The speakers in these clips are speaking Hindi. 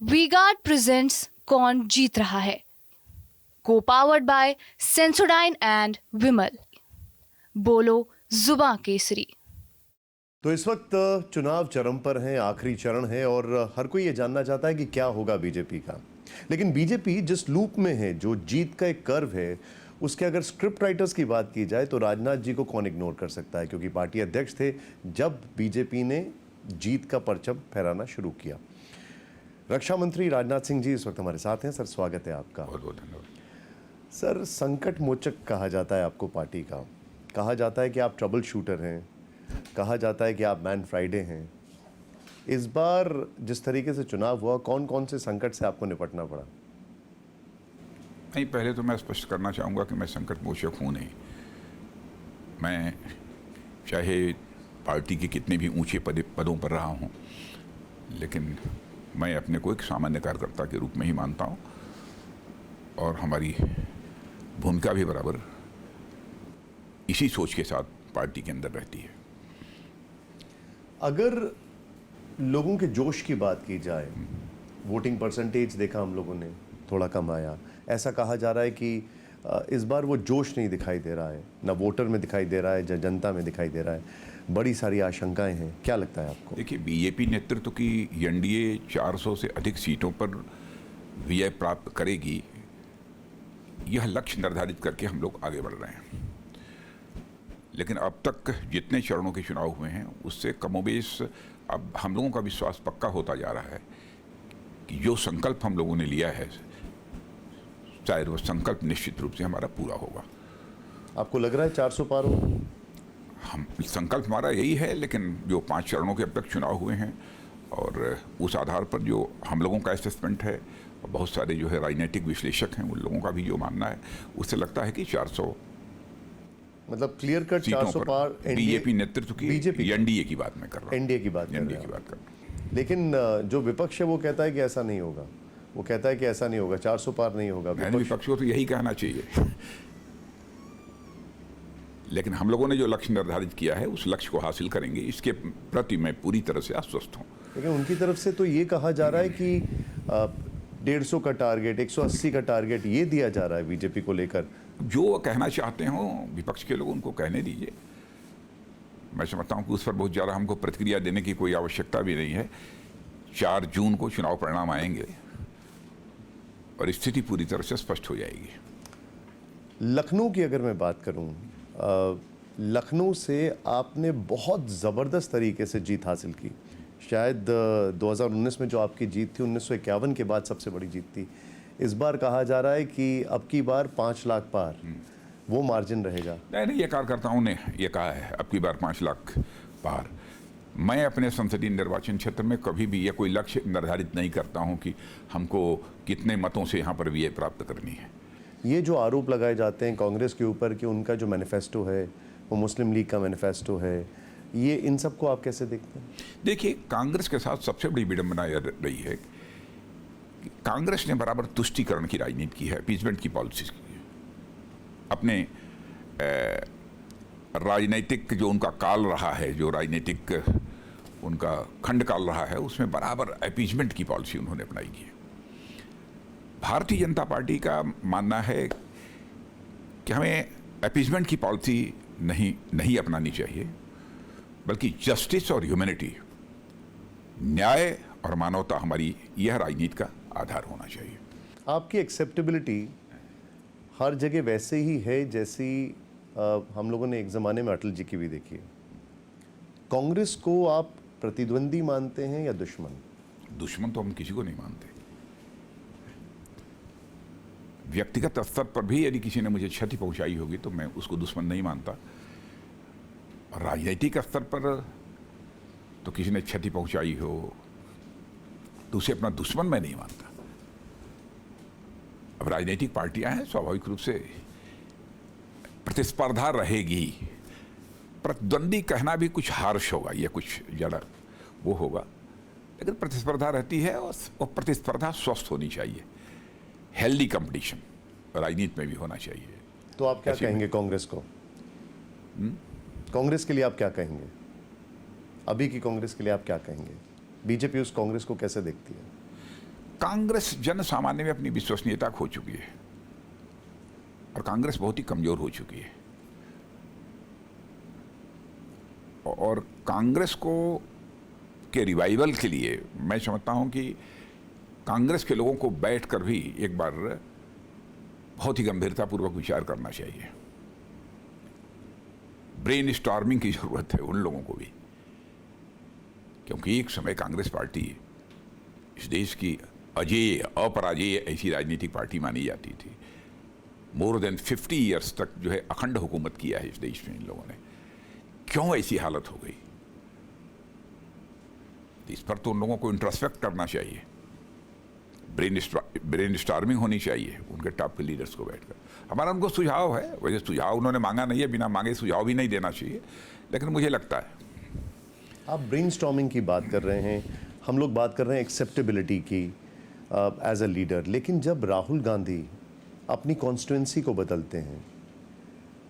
वी-गार्ड प्रेजेंट्स कौन जीत रहा है, को पावर्ड बाय सेंसोडाइन एंड विमल। बोलो जुबां केसरी। तो इस वक्त चुनाव चरम पर है, आखिरी चरण है और हर कोई ये जानना चाहता है कि क्या होगा बीजेपी का। लेकिन बीजेपी जिस लूप में है, जो जीत का एक कर्व है, उसके अगर स्क्रिप्ट राइटर्स की बात की जाए तो राजनाथ जी को कौन इग्नोर कर सकता है, क्योंकि पार्टी अध्यक्ष थे जब बीजेपी ने जीत का परचम फहराना शुरू किया। रक्षा मंत्री राजनाथ सिंह जी इस वक्त हमारे साथ हैं। सर, स्वागत है आपका। बहुत बहुत धन्यवाद। सर, संकट मोचक कहा जाता है आपको पार्टी का, कहा जाता है कि आप ट्रबल शूटर हैं, कहा जाता है कि आप मैन फ्राइडे हैं। इस बार जिस तरीके से चुनाव हुआ, कौन कौन से संकट से आपको निपटना पड़ा? नहीं, पहले तो मैं स्पष्ट करना चाहूँगा कि मैं संकट मोचक हूँ नहीं। मैं चाहे पार्टी के कितने भी ऊंचे पदों पर रहा हूँ, लेकिन मैं अपने को एक सामान्य कार्यकर्ता के रूप में ही मानता हूँ और हमारी भूमिका भी बराबर इसी सोच के साथ पार्टी के अंदर रहती है। अगर लोगों के जोश की बात की जाए, वोटिंग परसेंटेज देखा हम लोगों ने, थोड़ा कम आया। ऐसा कहा जा रहा है कि इस बार वो जोश नहीं दिखाई दे रहा है, ना वोटर में दिखाई दे रहा है, ना जनता में दिखाई दे रहा है। बड़ी सारी आशंकाएं हैं। क्या लगता है आपको? देखिए, बीजेपी नेतृत्व की एनडीए 400 से अधिक सीटों पर विजय प्राप्त करेगी, यह लक्ष्य निर्धारित करके हम लोग आगे बढ़ रहे हैं। लेकिन अब तक जितने चरणों के चुनाव हुए हैं उससे कमोबेश अब हम लोगों का विश्वास पक्का होता जा रहा है कि जो संकल्प हम लोगों ने लिया है, शायद वो संकल्प निश्चित रूप से हमारा पूरा होगा। आपको लग रहा है 400 पार होगा? हम संकल्प हमारा यही है, लेकिन जो 5 चरणों के अब तक चुनाव हुए हैं और उस आधार पर जो हम लोगों का असेसमेंट है, और बहुत सारे जो है राजनीतिक विश्लेषक हैं, उन लोगों का भी जो मानना है, उससे लगता है कि 400 मतलब क्लियर कट 400 पार। बीजेपी नेतृत्व की एनडीए की बात मैं कर रहा हूँ। एनडीए की बात कर एनडीए रहे की हैं। बात कर रहा हूँ। लेकिन जो विपक्ष है वो कहता है कि ऐसा नहीं होगा, वो कहता है कि ऐसा नहीं होगा, 400 पार नहीं होगा। विपक्ष को तो यही कहना चाहिए, लेकिन हम लोगों ने जो लक्ष्य निर्धारित किया है उस लक्ष्य को हासिल करेंगे, इसके प्रति मैं पूरी तरह से आश्वस्त हूँ। लेकिन उनकी तरफ से तो ये कहा जा रहा है कि 150 का टारगेट, 180 का टारगेट ये दिया जा रहा है बीजेपी को लेकर। जो वो कहना चाहते हो विपक्ष के लोग, उनको कहने दीजिए। मैं समझता हूँ कि उस पर बहुत ज़्यादा हमको प्रतिक्रिया देने की कोई आवश्यकता भी नहीं है। 4 जून को चुनाव परिणाम आएंगे और स्थिति पूरी तरह से स्पष्ट हो जाएगी। लखनऊ की अगर मैं बात करूं, लखनऊ से आपने बहुत ज़बरदस्त तरीके से जीत हासिल की। शायद 2019 में जो आपकी जीत थी 1951 के बाद सबसे बड़ी जीत थी। इस बार कहा जा रहा है कि अब की बार 5 लाख पार, वो मार्जिन रहेगा। नहीं, ये कार्यकर्ताओं ने ये कहा है अब की बार 5 लाख पार। मैं अपने संसदीय निर्वाचन क्षेत्र में कभी भी ये कोई लक्ष्य निर्धारित नहीं करता हूं कि हमको कितने मतों से यहाँ पर विजय प्राप्त करनी है। ये जो आरोप लगाए जाते हैं कांग्रेस के ऊपर कि उनका जो मैनिफेस्टो है वो मुस्लिम लीग का मैनिफेस्टो है, ये इन सब को आप कैसे देखते हैं? देखिए, कांग्रेस के साथ सबसे बड़ी विडंबना यह रही है कि कांग्रेस ने बराबर तुष्टीकरण की राजनीति की है, अपीजमेंट की पॉलिसी की है। अपने राजनीतिक जो उनका काल रहा है, जो राजनीतिक उनका खंड काल रहा है, उसमें बराबर अपीजमेंट की पॉलिसी उन्होंने अपनाई की है। भारतीय जनता पार्टी का मानना है कि हमें अपीजमेंट की पॉलिसी नहीं अपनानी चाहिए, बल्कि जस्टिस और ह्यूमैनिटी, न्याय और मानवता हमारी यह राजनीति का आधार होना चाहिए। आपकी एक्सेप्टेबिलिटी हर जगह वैसे ही है जैसी हम लोगों ने एक ज़माने में अटल जी की भी देखी है। कांग्रेस को आप प्रतिद्वंदी मानते हैं या दुश्मन? दुश्मन तो हम किसी को नहीं मानते। व्यक्तिगत स्तर पर भी यदि किसी ने मुझे क्षति पहुंचाई होगी तो मैं उसको दुश्मन नहीं मानता। और राजनीतिक स्तर पर तो किसी ने क्षति पहुंचाई हो तो उसे अपना दुश्मन मैं नहीं मानता। अब राजनीतिक पार्टियां हैं, स्वाभाविक रूप से प्रतिस्पर्धा रहेगी। प्रतिद्वंदी कहना भी कुछ हार्श होगा, यह कुछ ज़्यादा वो होगा, लेकिन प्रतिस्पर्धा रहती है और प्रतिस्पर्धा स्वस्थ होनी चाहिए। हेल्दी कंपटीशन राजनीति में भी होना चाहिए। तो आप क्या कहेंगे कांग्रेस को? कांग्रेस के लिए आप क्या कहेंगे? अभी की कांग्रेस के लिए आप क्या कहेंगे? बीजेपी उस कांग्रेस को कैसे देखती है? कांग्रेस जन सामान्य में अपनी विश्वसनीयता खो चुकी है और कांग्रेस बहुत ही कमजोर हो चुकी है। और कांग्रेस को के रिवाइवल के लिए मैं समझता हूं कि कांग्रेस के लोगों को बैठकर भी एक बार बहुत ही गंभीरतापूर्वक विचार करना चाहिए। ब्रेन स्टॉर्मिंग की जरूरत है उन लोगों को भी, क्योंकि एक समय कांग्रेस पार्टी इस देश की अजेय अपराजेय ऐसी राजनीतिक पार्टी मानी जाती थी। मोर देन 50 ईयर्स तक जो है अखंड हुकूमत किया है इस देश में इन लोगों ने। क्यों ऐसी हालत हो गई? इस पर तो उन लोगों को इंट्रोस्पेक्ट करना चाहिए, ब्रेन स्टॉर्मिंग होनी चाहिए उनके टॉप के लीडर्स को बैठकर। हमारा उनको सुझाव है, वैसे सुझाव उन्होंने मांगा नहीं है, बिना मांगे सुझाव भी नहीं देना चाहिए, लेकिन मुझे लगता है। आप ब्रेनस्टॉर्मिंग की बात कर रहे हैं, हम लोग बात कर रहे हैं एक्सेप्टेबिलिटी की एज अ लीडर, लेकिन जब राहुल गांधी अपनी कॉन्स्टिट्यूंसी को बदलते हैं,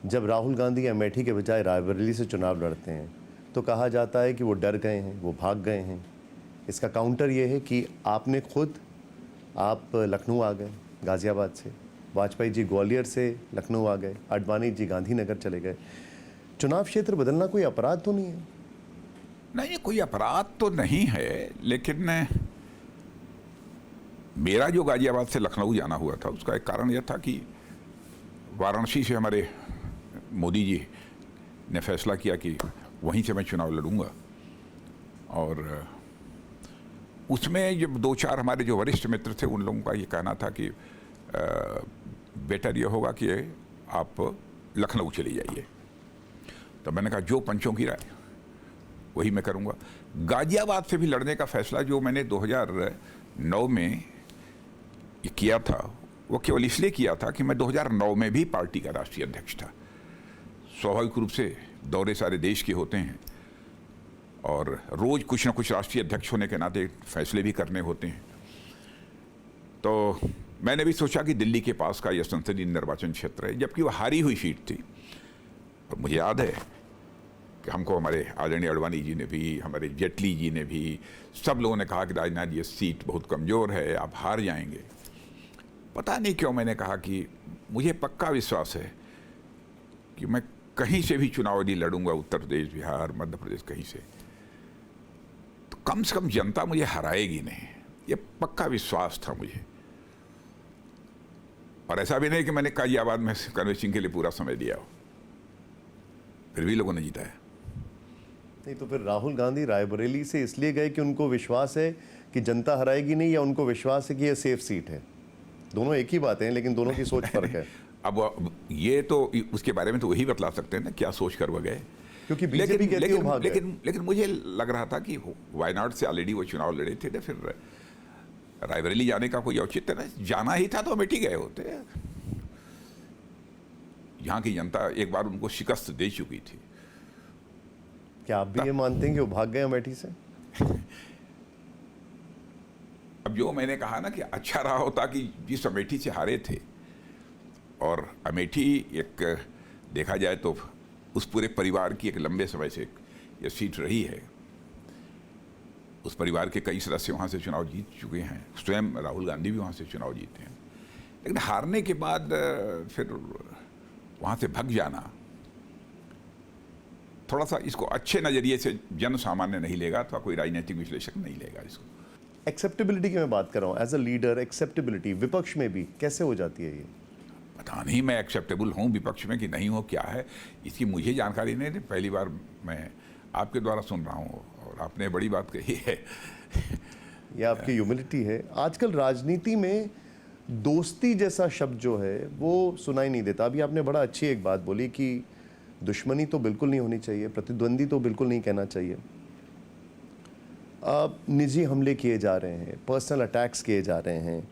जब राहुल गांधी अमेठी के बजाय रायबरेली से चुनाव लड़ते हैं, तो कहा जाता है कि वो डर गए हैं, वो भाग गए हैं। इसका काउंटर ये है कि आपने खुद आप लखनऊ आ गए गाज़ियाबाद से, वाजपेयी जी ग्वालियर से लखनऊ आ गए, आडवाणी जी गांधीनगर चले गए। चुनाव क्षेत्र बदलना कोई अपराध तो नहीं है? नहीं, कोई अपराध तो नहीं है, लेकिन मेरा जो गाजियाबाद से लखनऊ जाना हुआ था उसका एक कारण यह था कि वाराणसी से हमारे मोदी जी ने फैसला किया कि वहीं से मैं चुनाव लड़ूंगा। और उसमें जब 2-4 हमारे जो वरिष्ठ मित्र थे उन लोगों का ये कहना था कि बेटर ये होगा कि आप लखनऊ चले जाइए। तो मैंने कहा जो पंचों की राय वही मैं करूंगा। गाजियाबाद से भी लड़ने का फैसला जो मैंने 2009 में किया था वो केवल इसलिए किया था कि मैं 2009 में भी पार्टी का राष्ट्रीय अध्यक्ष था। स्वाभाविक रूप से दौरे सारे देश के होते हैं और रोज कुछ ना कुछ राष्ट्रीय अध्यक्ष होने के नाते फैसले भी करने होते हैं। तो मैंने भी सोचा कि दिल्ली के पास का यह संसदीय निर्वाचन क्षेत्र है, जबकि वह हारी हुई सीट थी। और मुझे याद है कि हमको हमारे आदरणीय आडवाणी जी ने भी, हमारे जेटली जी ने भी, सब लोगों ने कहा कि राजनाथ जी ये सीट बहुत कमज़ोर है, आप हार जाएंगे। पता नहीं क्यों मैंने कहा कि मुझे पक्का विश्वास है कि मैं कहीं से भी चुनाव यदि लड़ूंगा, उत्तर प्रदेश, बिहार, मध्य प्रदेश, कहीं से, तो कम से कम जनता मुझे हराएगी नहीं। ये पक्का विश्वास था मुझे। और ऐसा भी नहीं कि मैंने गाजियाबाद में कन्वेंशन के लिए पूरा समय दिया हो, फिर भी लोगों ने जिताया। नहीं तो फिर राहुल गांधी रायबरेली से इसलिए गए कि उनको विश्वास है कि जनता हराएगी नहीं, या उनको विश्वास है कि यह सेफ सीट है? दोनों एक ही बात है, लेकिन दोनों की सोच फर्क है। अब ये तो उसके बारे में तो वही बतला सकते हैं ना क्या सोच कर वो गए, क्योंकि बीजेपी कहती है वो भाग गए। लेकिन मुझे लग रहा था कि वायनाड से ऑलरेडी वो चुनाव लड़े थे, तो फिर रायबरेली जाने का कोई औचित्य नहीं। जाना ही था तो अमेठी गए होते। यहाँ की जनता एक बार उनको शिकस्त दे चुकी थी। क्या आप भी ये मानते हैं कि वो भाग गए अमेठी से? अब जो मैंने कहा ना कि अच्छा रहा होता कि जिस अमेठी से हारे थे, और अमेठी एक देखा जाए तो उस पूरे परिवार की एक लंबे समय से ये सीट रही है। उस परिवार के कई सदस्य वहाँ से चुनाव जीत चुके हैं, स्वयं राहुल गांधी भी वहाँ से चुनाव जीते हैं। लेकिन हारने के बाद फिर वहाँ से भग जाना थोड़ा सा इसको अच्छे नज़रिए से जन सामान्य नहीं लेगा, अथवा कोई राजनीतिक विश्लेषक नहीं लेगा इसको। एक्सेप्टेबिलिटी की मैं बात कर रहा हूँ, एज अ लीडर एक्सेप्टेबिलिटी विपक्ष में भी कैसे हो जाती है ये? पता नहीं मैं एक्सेप्टेबल हूँ विपक्ष में कि नहीं हो, क्या है इसकी मुझे जानकारी नहीं थी। पहली बार मैं आपके द्वारा सुन रहा हूँ और आपने बड़ी बात कही है। ये आपकी ह्यूमिलिटी है। आजकल राजनीति में दोस्ती जैसा शब्द जो है वो सुनाई नहीं देता। अभी आपने बड़ा अच्छी एक बात बोली कि दुश्मनी तो बिल्कुल नहीं होनी चाहिए, प्रतिद्वंदी तो बिल्कुल नहीं कहना चाहिए। निजी हमले किए जा रहे हैं, पर्सनल अटैक्स किए जा रहे हैं,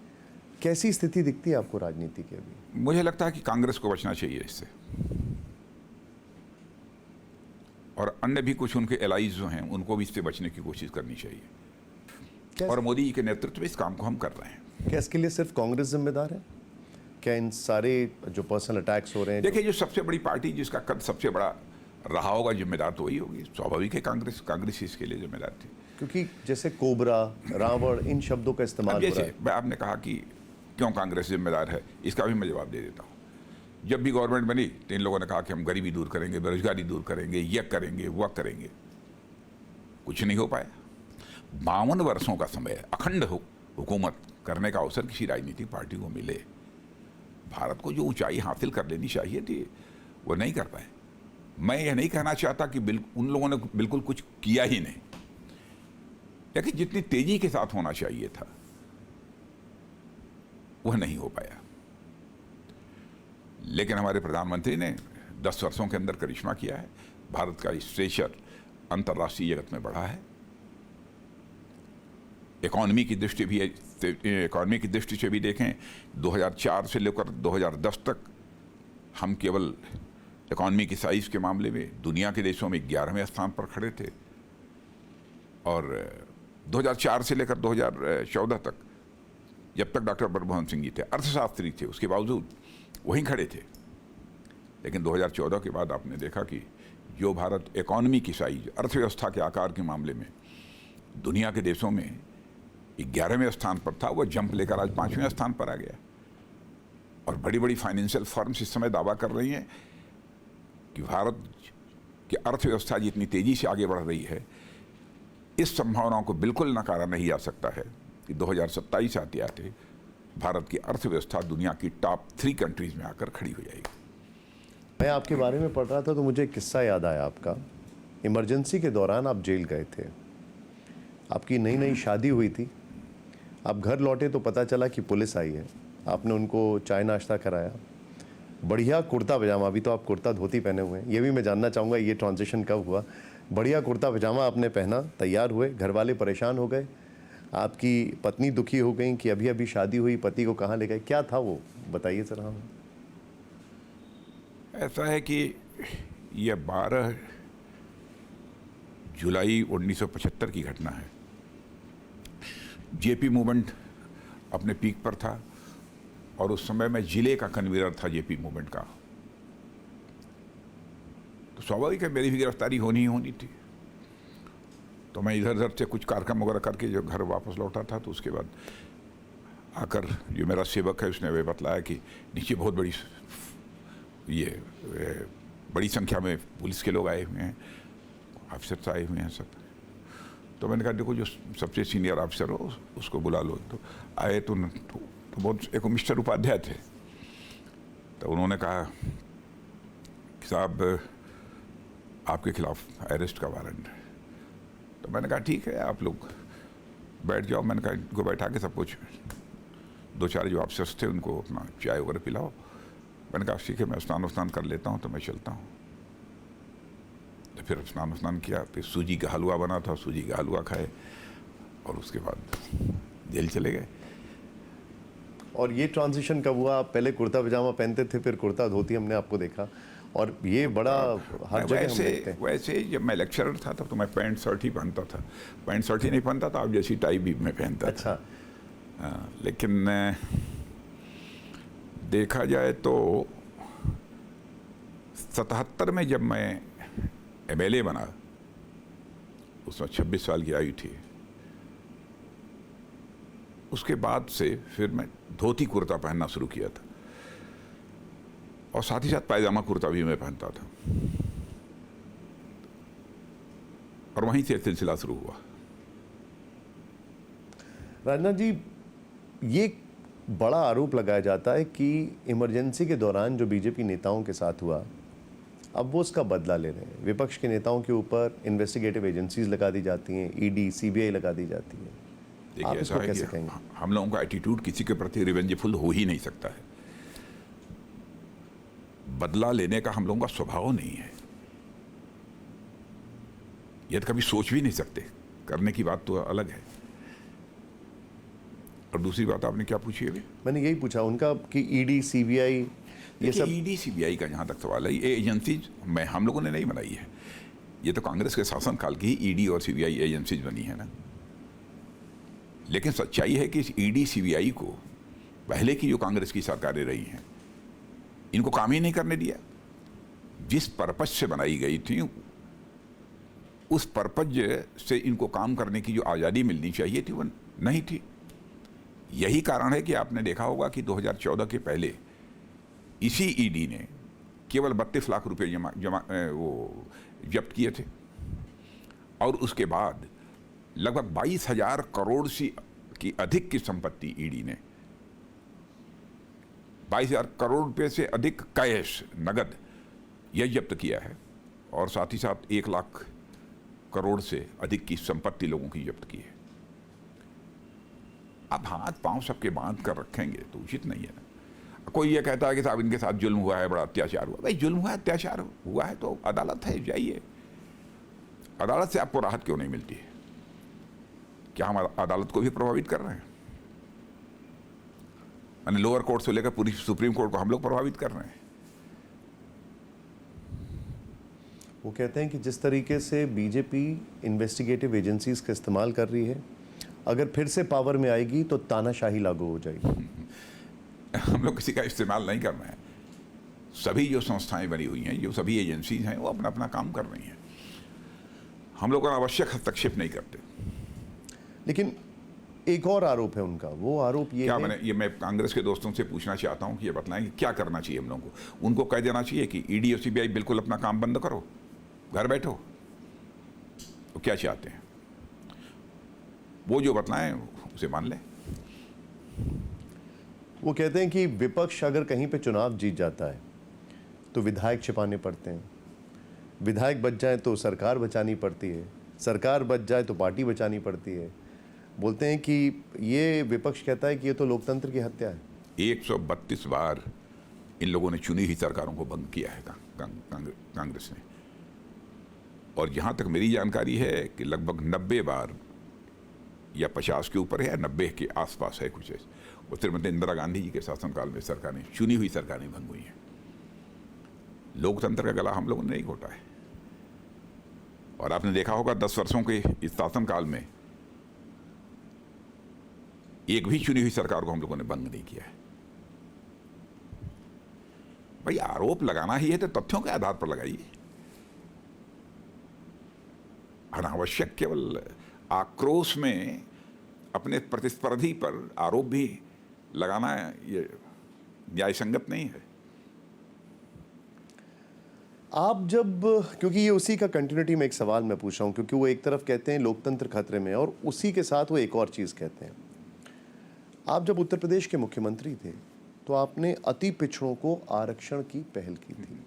कैसी स्थिति दिखती है आपको राजनीति की अभी? मुझे लगता है कि कांग्रेस को बचना चाहिए इससे, और अन्य भी कुछ उनके एलाइज जो हैं उनको भी इससे बचने की कोशिश करनी चाहिए। और मोदी जी के नेतृत्व में इस काम को हम कर रहे हैं। क्या इसके लिए सिर्फ कांग्रेस जिम्मेदार है? क्या इन सारे जो पर्सनल अटैक्स हो रहे हैं? देखिए, जो सबसे बड़ी पार्टी जिसका कद सबसे बड़ा रहा होगा जिम्मेदार तो वही होगी। स्वाभाविक है कांग्रेस इसके लिए जिम्मेदार थी। क्योंकि जैसे कोबरा, रावण, इन शब्दों का इस्तेमाल अब हो रहा जैसे है। आपने कहा कि क्यों कांग्रेस जिम्मेदार है, इसका भी मैं जवाब दे देता हूँ। जब भी गवर्नमेंट बनी तो इन लोगों ने कहा कि हम गरीबी दूर करेंगे, बेरोजगारी दूर करेंगे, यह करेंगे, वह करेंगे। कुछ नहीं हो पाया। 52 वर्षों का समय अखंड हुकूमत करने का अवसर किसी राजनीतिक पार्टी को मिले, भारत को जो ऊंचाई हासिल कर लेनी चाहिए थी वो नहीं कर पाए। मैं यह नहीं कहना चाहता कि उन लोगों ने बिल्कुल कुछ किया ही नहीं, लेकिन जितनी तेजी के साथ होना चाहिए था वह नहीं हो पाया। लेकिन हमारे प्रधानमंत्री ने 10 वर्षों के अंदर करिश्मा किया है। भारत का स्टेचर अंतर्राष्ट्रीय जगत में बढ़ा है। इकॉनमी की दृष्टि से भी देखें, 2004 से लेकर 2010 तक हम केवल इकॉनमी की साइज के मामले में दुनिया के देशों में 11वें स्थान पर खड़े थे, और 2004 से लेकर 2014 तक, जब तक डॉक्टर मनमोहन सिंह जी थे, अर्थशास्त्री थे, उसके बावजूद वहीं खड़े थे। लेकिन 2014 के बाद आपने देखा कि जो भारत इकॉनमी की साइज, अर्थव्यवस्था के आकार के मामले में दुनिया के देशों में 11वें स्थान पर था, वो जंप लेकर आज 5वें स्थान पर आ गया। और बड़ी बड़ी फाइनेंशियल फर्म्स इस समय दावा कर रही हैं कि भारत की अर्थव्यवस्था जितनी तेजी से आगे बढ़ रही है, इस संभावनाओं को बिल्कुल नकारा नहीं जा सकता है कि 2027 आते आते भारत की अर्थव्यवस्था दुनिया की टॉप 3 कंट्रीज में आकर खड़ी हो जाएगी। मैं आपके बारे में पढ़ रहा था तो मुझे एक किस्सा याद आया आपका। इमरजेंसी के दौरान आप जेल गए थे, आपकी नई नई शादी हुई थी, आप घर लौटे तो पता चला कि पुलिस आई है। आपने उनको चाय नाश्ता कराया, बढ़िया कुर्ता पजामा, अभी तो आप कुर्ता धोती पहने हुए हैं, ये भी मैं जानना चाहूँगा ये ट्रांजिशन कब हुआ। बढ़िया कुर्ता पजामा आपने पहना, तैयार हुए, घर वाले परेशान हो गए, आपकी पत्नी दुखी हो गई कि अभी अभी शादी हुई, पति को कहाँ ले गए, क्या था वो, बताइए जरा हमें। ऐसा है कि यह 12 जुलाई 1975 की घटना है। जेपी मूवमेंट अपने पीक पर था और उस समय मैं जिले का कन्वीनर था जेपी मूवमेंट का, तो स्वाभाविक है मेरी भी गिरफ्तारी होनी ही होनी थी। तो मैं इधर उधर से कुछ कार्यक्रम वगैरह करके जो घर वापस लौटा था, तो उसके बाद आकर जो मेरा सेवक है उसने वे बतलाया कि नीचे बहुत बड़ी संख्या में पुलिस के लोग आए हुए हैं, ऑफिसर्स आए हुए हैं सब। तो मैंने कहा देखो जो सबसे सीनियर ऑफिसर हो उसको बुला लो। तो आए तो बहुत एक मिस्टर उपाध्याय थे, तो उन्होंने कहा कि साहब आपके खिलाफ अरेस्ट का वारंट है। तो मैंने कहा ठीक है आप लोग बैठ जाओ। मैंने कहा इनको बैठा के सब कुछ 2-4 जो ऑफिसर्स थे उनको अपना चाय वगैरह पिलाओ। मैंने कहा ठीक है मैं स्नान कर लेता हूँ, तो मैं चलता हूँ। तो फिर स्नान किया, फिर सूजी का हलवा बना था, सूजी का हलवा खाए और उसके बाद जेल चले गए। और ये ट्रांजिशन कब हुआ? आप पहले कुर्ता पजामा पहनते थे, फिर कुर्ता धोती हमने आपको देखा, और ये बड़ा हर जगह हम देखते हैं। वैसे जब मैं लेक्चरर था तब तो मैं पैंट शर्ट ही पहनता था, पैंट शर्ट ही नहीं पहनता था, अब जैसी टाई भी मैं पहनता अच्छा। था। लेकिन देखा जाए तो 77 में जब मैं MLA बना, उसमें 26 साल की आयु थी, उसके बाद से फिर मैं धोती कुर्ता पहनना शुरू किया था, और साथ ही साथ पायजामा कुर्ता भी मैं पहनता था, और वहीं से सिलसिला शुरू हुआ। राजनाथ जी, ये बड़ा आरोप लगाया जाता है कि इमरजेंसी के दौरान जो बीजेपी नेताओं के साथ हुआ, अब वो उसका बदला ले रहे हैं। विपक्ष के नेताओं के ऊपर इन्वेस्टिगेटिव एजेंसीज लगा दी जाती हैं, ED CBI लगा दी जाती है। देखिए ऐसा है कि हम लोगों का एटीट्यूड किसी के प्रति रिवेंजफुल हो ही नहीं सकता है। बदला लेने का हम लोगों का स्वभाव नहीं है, यह तो कभी सोच भी नहीं सकते, करने की बात तो अलग है। और दूसरी बात आपने क्या पूछी अभी? मैंने यही पूछा उनका कि ED CBI ये सब। ED CBI का जहाँ तक सवाल है, ये एजेंसीज हम लोगों ने नहीं बनाई है, ये तो कांग्रेस के शासनकाल की ही ED और CBI एजेंसीज बनी है ना। लेकिन सच्चाई है कि इस ED CBI को पहले की जो कांग्रेस की सरकारें रही हैं, इनको काम ही नहीं करने दिया। जिस पर्पस से बनाई गई थी उस पर्पज से इनको काम करने की जो आज़ादी मिलनी चाहिए थी वो नहीं थी। यही कारण है कि आपने देखा होगा कि 2014 के पहले इसी ईडी ने केवल 32 लाख रुपए जब्त किए थे और उसके बाद लगभग 22,000 करोड़ से की अधिक की संपत्ति ईडी ने 22,000 करोड़ रुपए से अधिक कैश नगद यह जब्त किया है और साथ ही साथ 1 लाख करोड़ से अधिक की संपत्ति लोगों की जब्त की है। अब हाथ पांव सबके बांध कर रखेंगे तो उचित नहीं है ना। कोई ये कहता है कि साहब इनके साथ जुल्म हुआ है, बड़ा अत्याचार हुआ। भाई जुल्म हुआ, अत्याचार हुआ है तो अदालत है, जाइए। अदालत से आपको राहत क्यों नहीं मिलती है? क्या हम अदालत को भी प्रभावित कर रहे हैं? यानी लोअर कोर्ट से लेकर पूरी सुप्रीम कोर्ट को हम लोग प्रभावित कर रहे हैं। वो कहते हैं कि जिस तरीके से बीजेपी इन्वेस्टिगेटिव एजेंसीज का इस्तेमाल कर रही है, अगर फिर से पावर में आएगी तो तानाशाही लागू हो जाएगी। हम लोग किसी का इस्तेमाल नहीं कर रहे हैं। सभी जो संस्थाएं बनी हुई हैं, जो सभी एजेंसीज हैं, वो अपना अपना काम कर रही हैं। हम लोग अनावश्यक हस्तक्षेप नहीं करते। लेकिन एक और आरोप है उनका, वो आरोप ये क्या है, मैं कांग्रेस के दोस्तों से पूछना चाहता हूं कि ये बताएं कि क्या करना चाहिए हम लोगों को। उनको कह देना चाहिए कि ईडी और सीबीआई बिल्कुल अपना काम बंद करो, घर बैठो। तो क्या चाहते हैं वो जो बतलाएं उसे मान लें। वो कहते हैं कि विपक्ष अगर कहीं पे चुनाव जीत जाता है तो विधायक छिपाने पड़ते हैं, विधायक बच जाए तो सरकार बचानी पड़ती है, सरकार बच जाए तो पार्टी बचानी पड़ती है। बोलते हैं कि ये विपक्ष कहता है कि ये तो लोकतंत्र की हत्या है। 132 बार इन लोगों ने चुनी हुई सरकारों को भंग किया है कांग्रेस ने, और जहां तक मेरी जानकारी है कि लगभग 90 बार या 50 के ऊपर है या 90 के आसपास है कुछ। वो श्रीमती इंदिरा गांधी जी के शासनकाल में सरकारें, चुनी हुई सरकारें भंग हुई हैं। लोकतंत्र का गला हम लोगों ने नहीं घोटा है। और आपने देखा होगा 10 वर्षों के इस शासनकाल में एक भी चुनी हुई सरकार को हम लोगों ने भंग नहीं किया है। भाई आरोप लगाना ही है तो तथ्यों के आधार पर लगाइए। अनावश्यक केवल आक्रोश में अपने प्रतिस्पर्धी पर आरोप भी लगाना ये न्याय संगत नहीं है। आप जब, क्योंकि ये उसी का कंटिन्यूटी में एक सवाल मैं पूछ रहा हूँ, क्योंकि वो एक तरफ कहते हैं लोकतंत्र खतरे में और उसी के साथ वो एक और चीज़ कहते हैं। आप जब उत्तर प्रदेश के मुख्यमंत्री थे तो आपने अति पिछड़ों को आरक्षण की पहल की थी।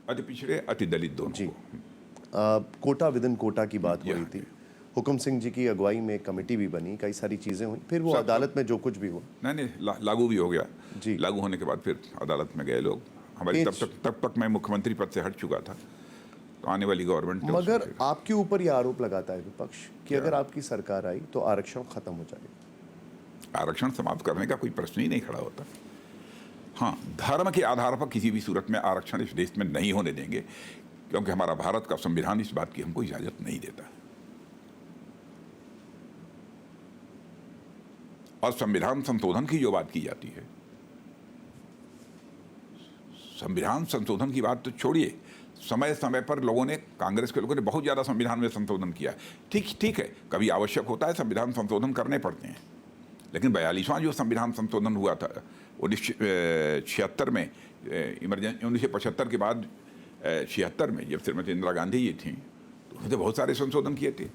अति पिछड़े अति दलित दोनों जी, को। कोटा विदिन कोटा की बात हो रही थी। हुकुम सिंह जी की अगुवाई में कमेटी भी बनी, कई सारी चीज़ें हुई, फिर वो अदालत में जो कुछ भी हुआ, नहीं लागू भी हो गया जी। लागू होने के बाद फिर अदालत में गए लोग। हमारी तब तक मैं मुख्यमंत्री पद से हट चुका था, तो आने वाली गवर्नमेंट ने मगर आपके ऊपर यह आरोप लगाता है विपक्ष कि अगर आपकी सरकार आई तो आरक्षण खत्म हो जाएगा। आरक्षण समाप्त करने का कोई प्रश्न ही नहीं खड़ा होता। हाँ, धर्म के आधार पर किसी भी सूरत में आरक्षण इस देश में नहीं होने देंगे, क्योंकि हमारा भारत का संविधान इस बात की हमको इजाजत नहीं देता। और संविधान संशोधन की जो बात की जाती है, संविधान संशोधन की बात तो छोड़िए, समय समय पर लोगों ने, कांग्रेस के लोगों ने बहुत ज़्यादा संविधान में संशोधन किया। ठीक है, कभी आवश्यक होता है संविधान संशोधन करने पड़ते हैं, लेकिन 42वां जो संविधान संशोधन हुआ था 1976 में, इमरजेंसी 1975 के बाद 76 में जब श्रीमती इंदिरा गांधी जी थी तो उन्होंने बहुत सारे संशोधन किए थे।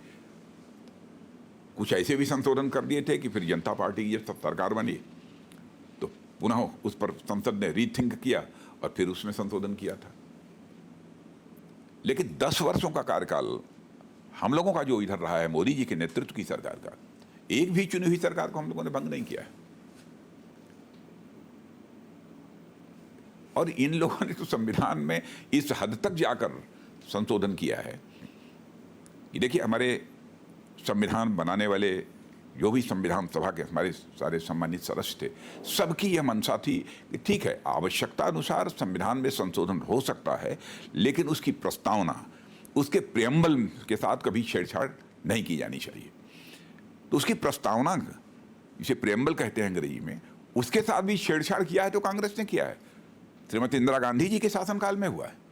कुछ ऐसे भी संशोधन कर दिए थे कि फिर जनता पार्टी की जब सरकार बनी तो पुनः उस पर संसद ने रीथिंक किया और फिर उसमें संशोधन किया था। लेकिन 10 वर्षों का कार्यकाल हम लोगों का जो इधर रहा है, मोदी जी के नेतृत्व की सरकार का, एक भी चुनी हुई सरकार को हम लोगों ने भंग नहीं किया है। और इन लोगों ने तो संविधान में इस हद तक जाकर संशोधन किया है कि देखिए, हमारे संविधान बनाने वाले जो भी संविधान सभा के हमारे सारे सम्मानित सदस्य थे, सबकी यह मंशा थी कि ठीक है, आवश्यकता अनुसार संविधान में संशोधन हो सकता है, लेकिन उसकी प्रस्तावना, उसके प्रियम्बल के साथ कभी छेड़छाड़ नहीं की जानी चाहिए। तो उसकी प्रस्तावना, जिसे प्रियम्बल कहते हैं अंग्रेजी में, उसके साथ भी छेड़छाड़ किया है तो कांग्रेस ने किया है। श्रीमती इंदिरा गांधी जी के शासनकाल में हुआ है।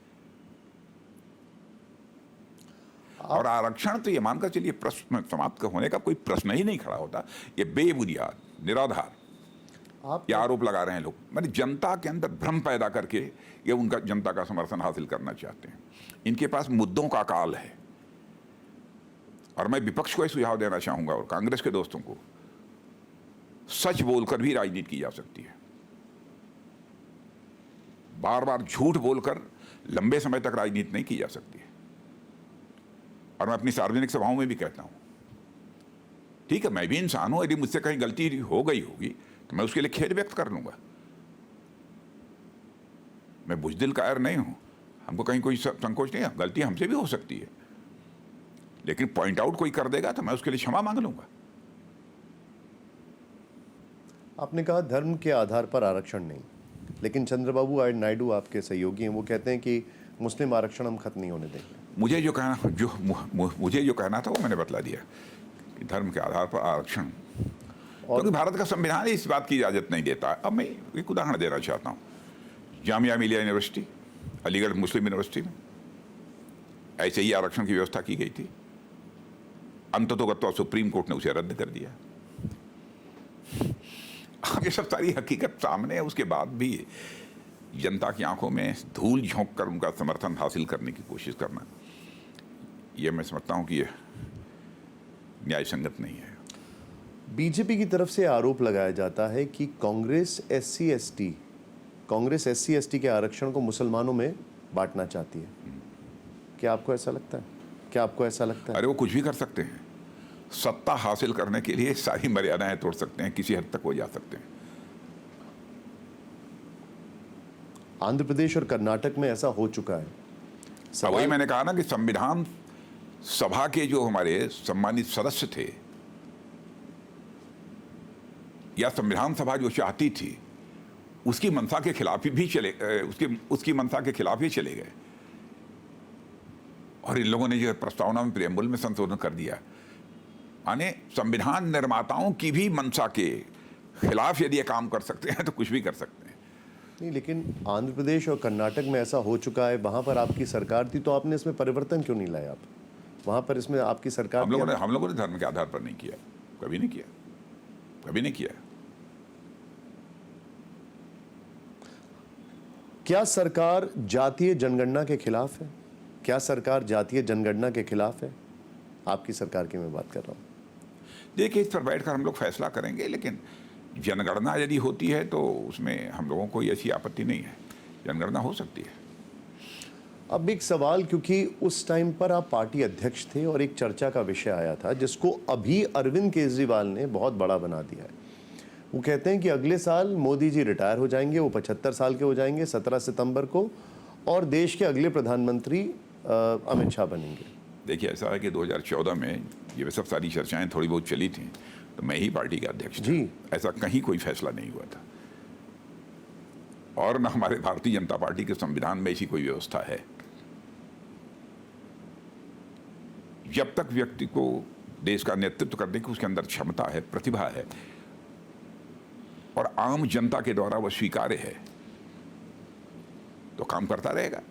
और आरक्षण तो ये मानकर चलिए प्रश्न समाप्त होने का कोई प्रश्न ही नहीं खड़ा होता। ये बेबुनियाद, निराधार आप ये आरोप लगा रहे हैं लोग। मैंने जनता के अंदर भ्रम पैदा करके ये उनका जनता का समर्थन हासिल करना चाहते हैं। इनके पास मुद्दों का काल है। और मैं विपक्ष को ये सुझाव देना चाहूंगा और कांग्रेस के दोस्तों को, सच बोलकर भी राजनीति की जा सकती है। बार बार झूठ बोलकर लंबे समय तक राजनीति नहीं की जा सकती है। और मैं अपनी सार्वजनिक सभाओं में भी कहता हूं, ठीक है मैं भी इंसान हूं, यदि मुझसे कहीं गलती हो गई होगी तो मैं उसके लिए खेद व्यक्त कर लूंगा। मैं बुज़दिल कायर नहीं हूं, हमको कहीं कोई संकोच नहीं है, गलती हमसे भी हो सकती है। लेकिन पॉइंट आउट कोई कर देगा तो मैं उसके लिए क्षमा मांग लूंगा। आपने कहा धर्म के आधार पर आरक्षण नहीं, लेकिन चंद्रबाबू नायडू आपके सहयोगी हैं, वो कहते हैं कि मुस्लिम आरक्षण हम खत्म नहीं होने देंगे। मुझे जो कहना था वो मैंने बतला दिया कि धर्म के आधार पर आरक्षण, क्योंकि भारत का संविधान इस बात की इजाज़त नहीं देता। अब मैं एक उदाहरण देना चाहता हूँ। जामिया मिलिया यूनिवर्सिटी, अलीगढ़ मुस्लिम यूनिवर्सिटी में ऐसे ही आरक्षण की व्यवस्था की गई थी। अंततोगत्वा सुप्रीम कोर्ट ने उसे रद्द कर दिया। अब ये सब सारी हकीकत सामने है, उसके बाद भी जनता की आंखों में धूल झोंक कर उनका समर्थन हासिल करने की कोशिश करना, ये मैं समझता हूं कि ये न्याय संगत नहीं है। बीजेपी की तरफ से आरोप लगाया जाता है कि कांग्रेस एससी एसटी के आरक्षण को मुसलमानों में बांटना चाहती है। क्या आपको ऐसा लगता है? अरे वो कुछ भी कर सकते हैं। सत्ता हासिल करने के लिए सारी मर्यादाएं तोड़ सकते हैं, किसी हद तक वो जा सकते हैं। आंध्र प्रदेश और कर्नाटक में ऐसा हो चुका है। वही मैंने कहा ना कि संविधान सभा के जो हमारे सम्मानित सदस्य थे, या संविधान सभा जो चाहती थी, उसकी मंशा के खिलाफ भी उसकी मंशा के खिलाफ ही चले गए। और इन लोगों ने जो प्रस्तावना में प्रियम्बल में संशोधन कर दिया, माने संविधान निर्माताओं की भी मंशा के खिलाफ यदि ये काम कर सकते हैं तो कुछ भी कर सकते हैं। नहीं, लेकिन आंध्र प्रदेश और कर्नाटक में ऐसा हो चुका है, वहां पर आपकी सरकार थी, तो आपने इसमें परिवर्तन क्यों नहीं लाया? आप वहां पर इसमें आपकी सरकार, हम लोगों ने धर्म के आधार पर नहीं किया, कभी नहीं किया। क्या सरकार जातीय जनगणना के खिलाफ है? आपकी सरकार की मैं बात कर रहा हूं। देखिए, इस पर बैठकर हम लोग फैसला करेंगे, लेकिन जनगणना यदि होती है तो उसमें हम लोगों को ऐसी आपत्ति नहीं है, जनगणना हो सकती है। अब एक सवाल, क्योंकि उस टाइम पर आप पार्टी अध्यक्ष थे और एक चर्चा का विषय आया था जिसको अभी अरविंद केजरीवाल ने बहुत बड़ा बना दिया है। वो कहते हैं कि अगले साल मोदी जी रिटायर हो जाएंगे, वो 75 साल के हो जाएंगे 17 सितंबर को, और देश के अगले प्रधानमंत्री अमित शाह बनेंगे। देखिए, ऐसा है कि 2014 में ये सब सारी चर्चाएं थोड़ी बहुत चली थी, तो मैं ही पार्टी का अध्यक्ष था। ऐसा कहीं कोई फैसला नहीं हुआ था, और न हमारे भारतीय जनता पार्टी के संविधान में ऐसी कोई व्यवस्था है। जब तक व्यक्ति को देश का नेतृत्व करने की उसके अंदर क्षमता है, प्रतिभा है, और आम जनता के द्वारा वह स्वीकार्य है, तो काम करता रहेगा।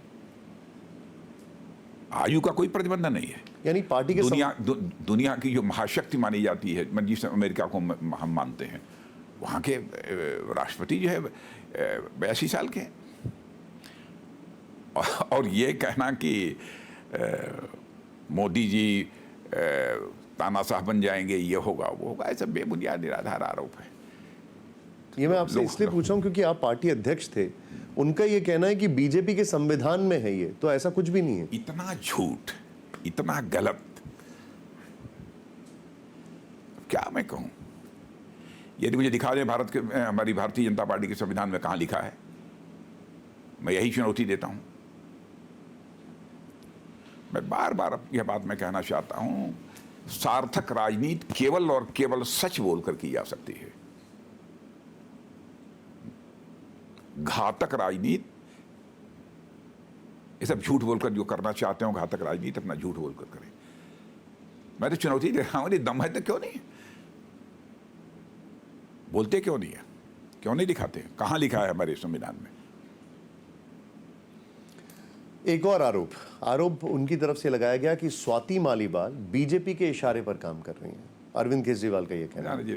आयु का कोई प्रतिबंध नहीं है। यानी पार्टी के दुनिया की जो महाशक्ति मानी जाती है, जिस अमेरिका को हम मानते हैं, वहाँ के राष्ट्रपति जो है 82 साल के हैं। और ये कहना कि मोदी जी तानाशाह बन जाएंगे, ये होगा वो होगा, ऐसा बेबुनियाद निराधार आरोप है। ये मैं आपसे इसलिए पूछ रहा हूं क्योंकि आप पार्टी अध्यक्ष थे। उनका ये कहना है कि बीजेपी के संविधान में है ये, तो ऐसा कुछ भी नहीं है। इतना झूठ, इतना गलत, क्या मैं कहूं। यदि मुझे दिखा दें हमारी भारतीय जनता पार्टी के संविधान में कहां लिखा है, मैं यही चुनौती देता हूं। मैं बार बार यह बात मैं कहना चाहता हूं, सार्थक राजनीति केवल और केवल सच बोलकर की जा सकती है। घातक राजनीति, ये सब झूठ बोलकर जो करना चाहते हो, घातक राजनीति अपना झूठ बोलकर करें। मैं तो चुनौती दे रहा हूं, दम है तो क्यों नहीं, बोलते क्यों नहीं है, क्यों नहीं दिखाते? कहां लिखा है हमारे संविधान में? एक और आरोप उनकी तरफ से लगाया गया कि स्वाति मालीवाल बीजेपी के इशारे पर काम कर रही हैं। अरविंद केजरीवाल का ये कहना है। जी,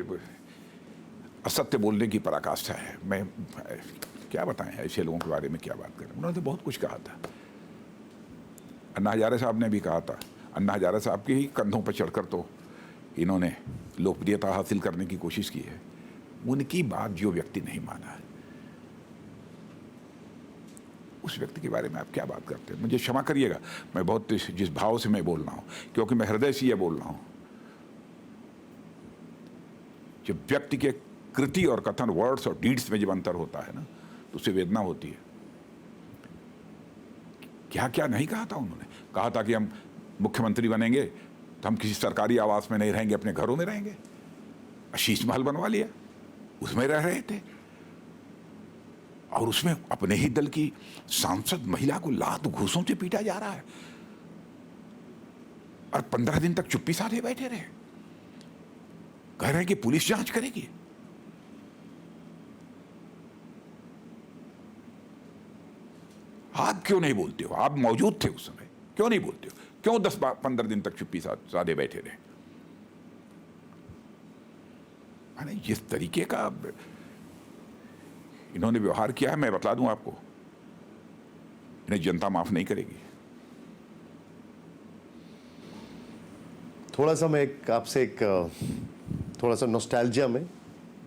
असत्य बोलने की पराकाष्ठा है। मैं क्या बताएं ऐसे लोगों के बारे में, क्या बात करें। उन्होंने तो बहुत कुछ कहा था। अन्ना हजारे साहब ने भी कहा था। अन्ना हजारे साहब के ही कंधों पर चढ़कर तो इन्होंने लोकप्रियता हासिल करने की कोशिश की है। उनकी बात जो व्यक्ति नहीं माना है, उस व्यक्ति के बारे में आप क्या बात करते हैं। मुझे क्षमा करिएगा, मैं बहुत जिस भाव से मैं बोल रहा हूँ, क्योंकि मैं हृदय से ये बोल रहा हूँ। जब व्यक्ति के कृति और कथन, वर्ड्स और डीड्स में जब अंतर होता है ना, तो उसे वेदना होती है। क्या क्या नहीं कहा था उन्होंने। कहा था कि हम मुख्यमंत्री बनेंगे तो हम किसी सरकारी आवास में नहीं रहेंगे, अपने घरों में रहेंगे। शीश महल बनवा लिया, उसमें रह रहे थे, और उसमें अपने ही दल की सांसद महिला को लात घूसों से पीटा जा रहा है, और 15 दिन तक चुप्पी साधे बैठे रहे। कह रहे हैं कि पुलिस जांच करेगी। आप क्यों नहीं बोलते हो? आप मौजूद थे उस समय, क्यों नहीं बोलते हो? क्यों 10-15 दिन तक चुप्पी साधे बैठे रहे? माने जिस तरीके का इन्होंने व्यवहार किया है, मैं बता दूं आपको, इन्हें जनता माफ नहीं करेगी। थोड़ा सा मैं आपसे थोड़ा सा नॉस्टैल्जिया में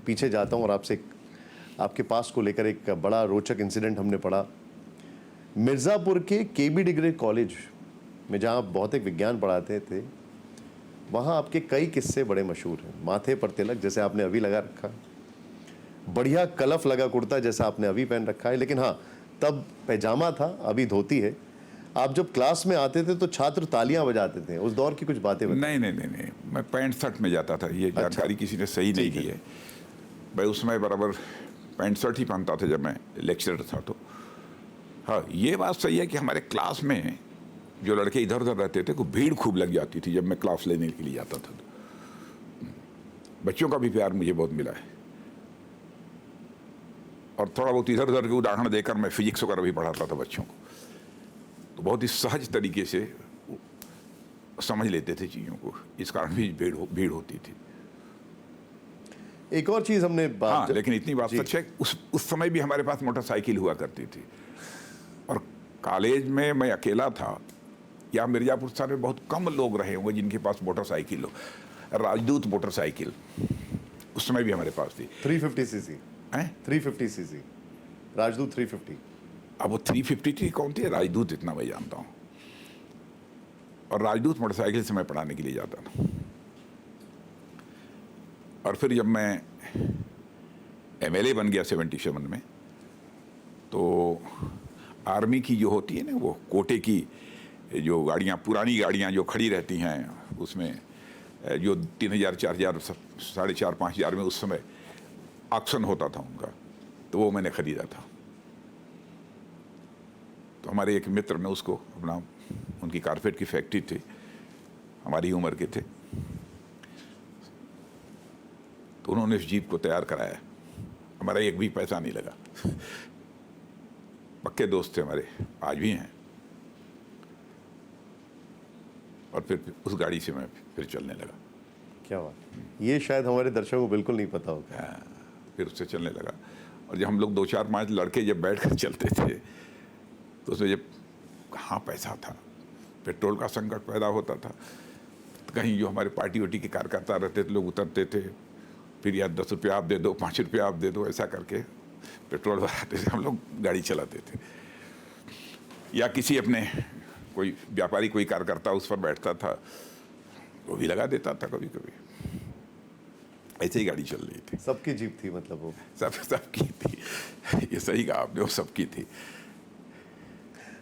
पीछे जाता हूं और आपसे आपके पास को लेकर एक बड़ा रोचक इंसिडेंट हमने पढ़ा। मिर्ज़ापुर के केबी डिग्री कॉलेज में, जहां आप भौतिक विज्ञान पढ़ाते थे, वहां आपके कई किस्से बड़े मशहूर हैं। माथे पर तिलक जैसे आपने अभी लगा रखा, बढ़िया कलफ लगा कुर्ता जैसा आपने अभी पहन रखा है, लेकिन हाँ, तब पैजामा था, अभी धोती है। आप जब क्लास में आते थे तो छात्र तालियां बजाते थे। उस दौर की कुछ बातें बताइए। नहीं, मैं पैंट शर्ट में जाता था। ये जानकारी किसी ने सही नहीं दी है। मैं उसमें बराबर पैंट शर्ट ही पहनता था जब मैं लेक्चरर था। तो हाँ, ये बात सही है कि हमारे क्लास में जो लड़के इधर उधर रहते थे, को भीड़ खूब लग जाती थी जब मैं क्लास लेने के लिए जाता था। तो बच्चों का भी प्यार मुझे बहुत मिला है, और थोड़ा बहुत इधर उधर के उदाहरण देकर मैं फिजिक्स वगैरह भी पढ़ाता था बच्चों को। तो बहुत ही सहज तरीके से समझ लेते थे चीज़ों को, इस कारण भी भीड़ होती थी। एक और चीज़ हमने हाँ, लेकिन इतनी बात सच है, उस समय भी हमारे पास मोटरसाइकिल हुआ करती थी, और कॉलेज में मैं अकेला था, या मिर्जापुर शहर में बहुत कम लोग रहे होंगे जिनके पास मोटरसाइकिल हो। राजदूत मोटरसाइकिल उस समय भी हमारे पास थी, 350 सीसी। 350 सीसी राजदूत 350। अब वो 350 थी, कौन थी राजदूत, इतना मैं जानता हूँ। और राजदूत मोटरसाइकिल से मैं पढ़ाने के लिए जाता था। और फिर जब मैं एमएलए बन गया 77 में, तो आर्मी की जो होती है ना, वो कोटे की जो गाड़ियाँ, पुरानी गाड़ियाँ जो खड़ी रहती हैं, उसमें जो 3000, 4000, 4500 में उस समय ऑक्शन होता था उनका, तो वो मैंने ख़रीदा था। तो हमारे एक मित्र ने उसको अपना, उनकी कारपेट की फैक्ट्री थी, हमारी उम्र के थे, तो उन्होंने इस जीप को तैयार कराया। हमारा एक भी पैसा नहीं लगा। पक्के दोस्त थे हमारे, आज भी हैं। और फिर उस गाड़ी से मैं फिर चलने लगा। क्या बात, ये शायद हमारे दर्शकों को बिल्कुल नहीं पता होगा। फिर उससे चलने लगा, और जब हम लोग 2, 4, 5 लड़के जब बैठ कर चलते थे, तो उसमें जब कहाँ पैसा था, पेट्रोल का संकट पैदा होता था, तो कहीं जो हमारे पार्टी वार्टी के कार्यकर्ता रहते थे, लोग उतरते थे, फिर या 10 रुपया आप दे दो, 5 रुपया आप दे दो, ऐसा करके पेट्रोल भराते थे, हम लोग गाड़ी चलाते थे। या किसी अपने कोई व्यापारी, कोई कार्यकर्ता उस पर बैठता था, वो भी लगा देता था कभी कभी। ऐसे ही गाड़ी चल रही थी। सबकी जीप थी, मतलब वो सबकी थी। ये सही कहा आपने, वो सबकी थी।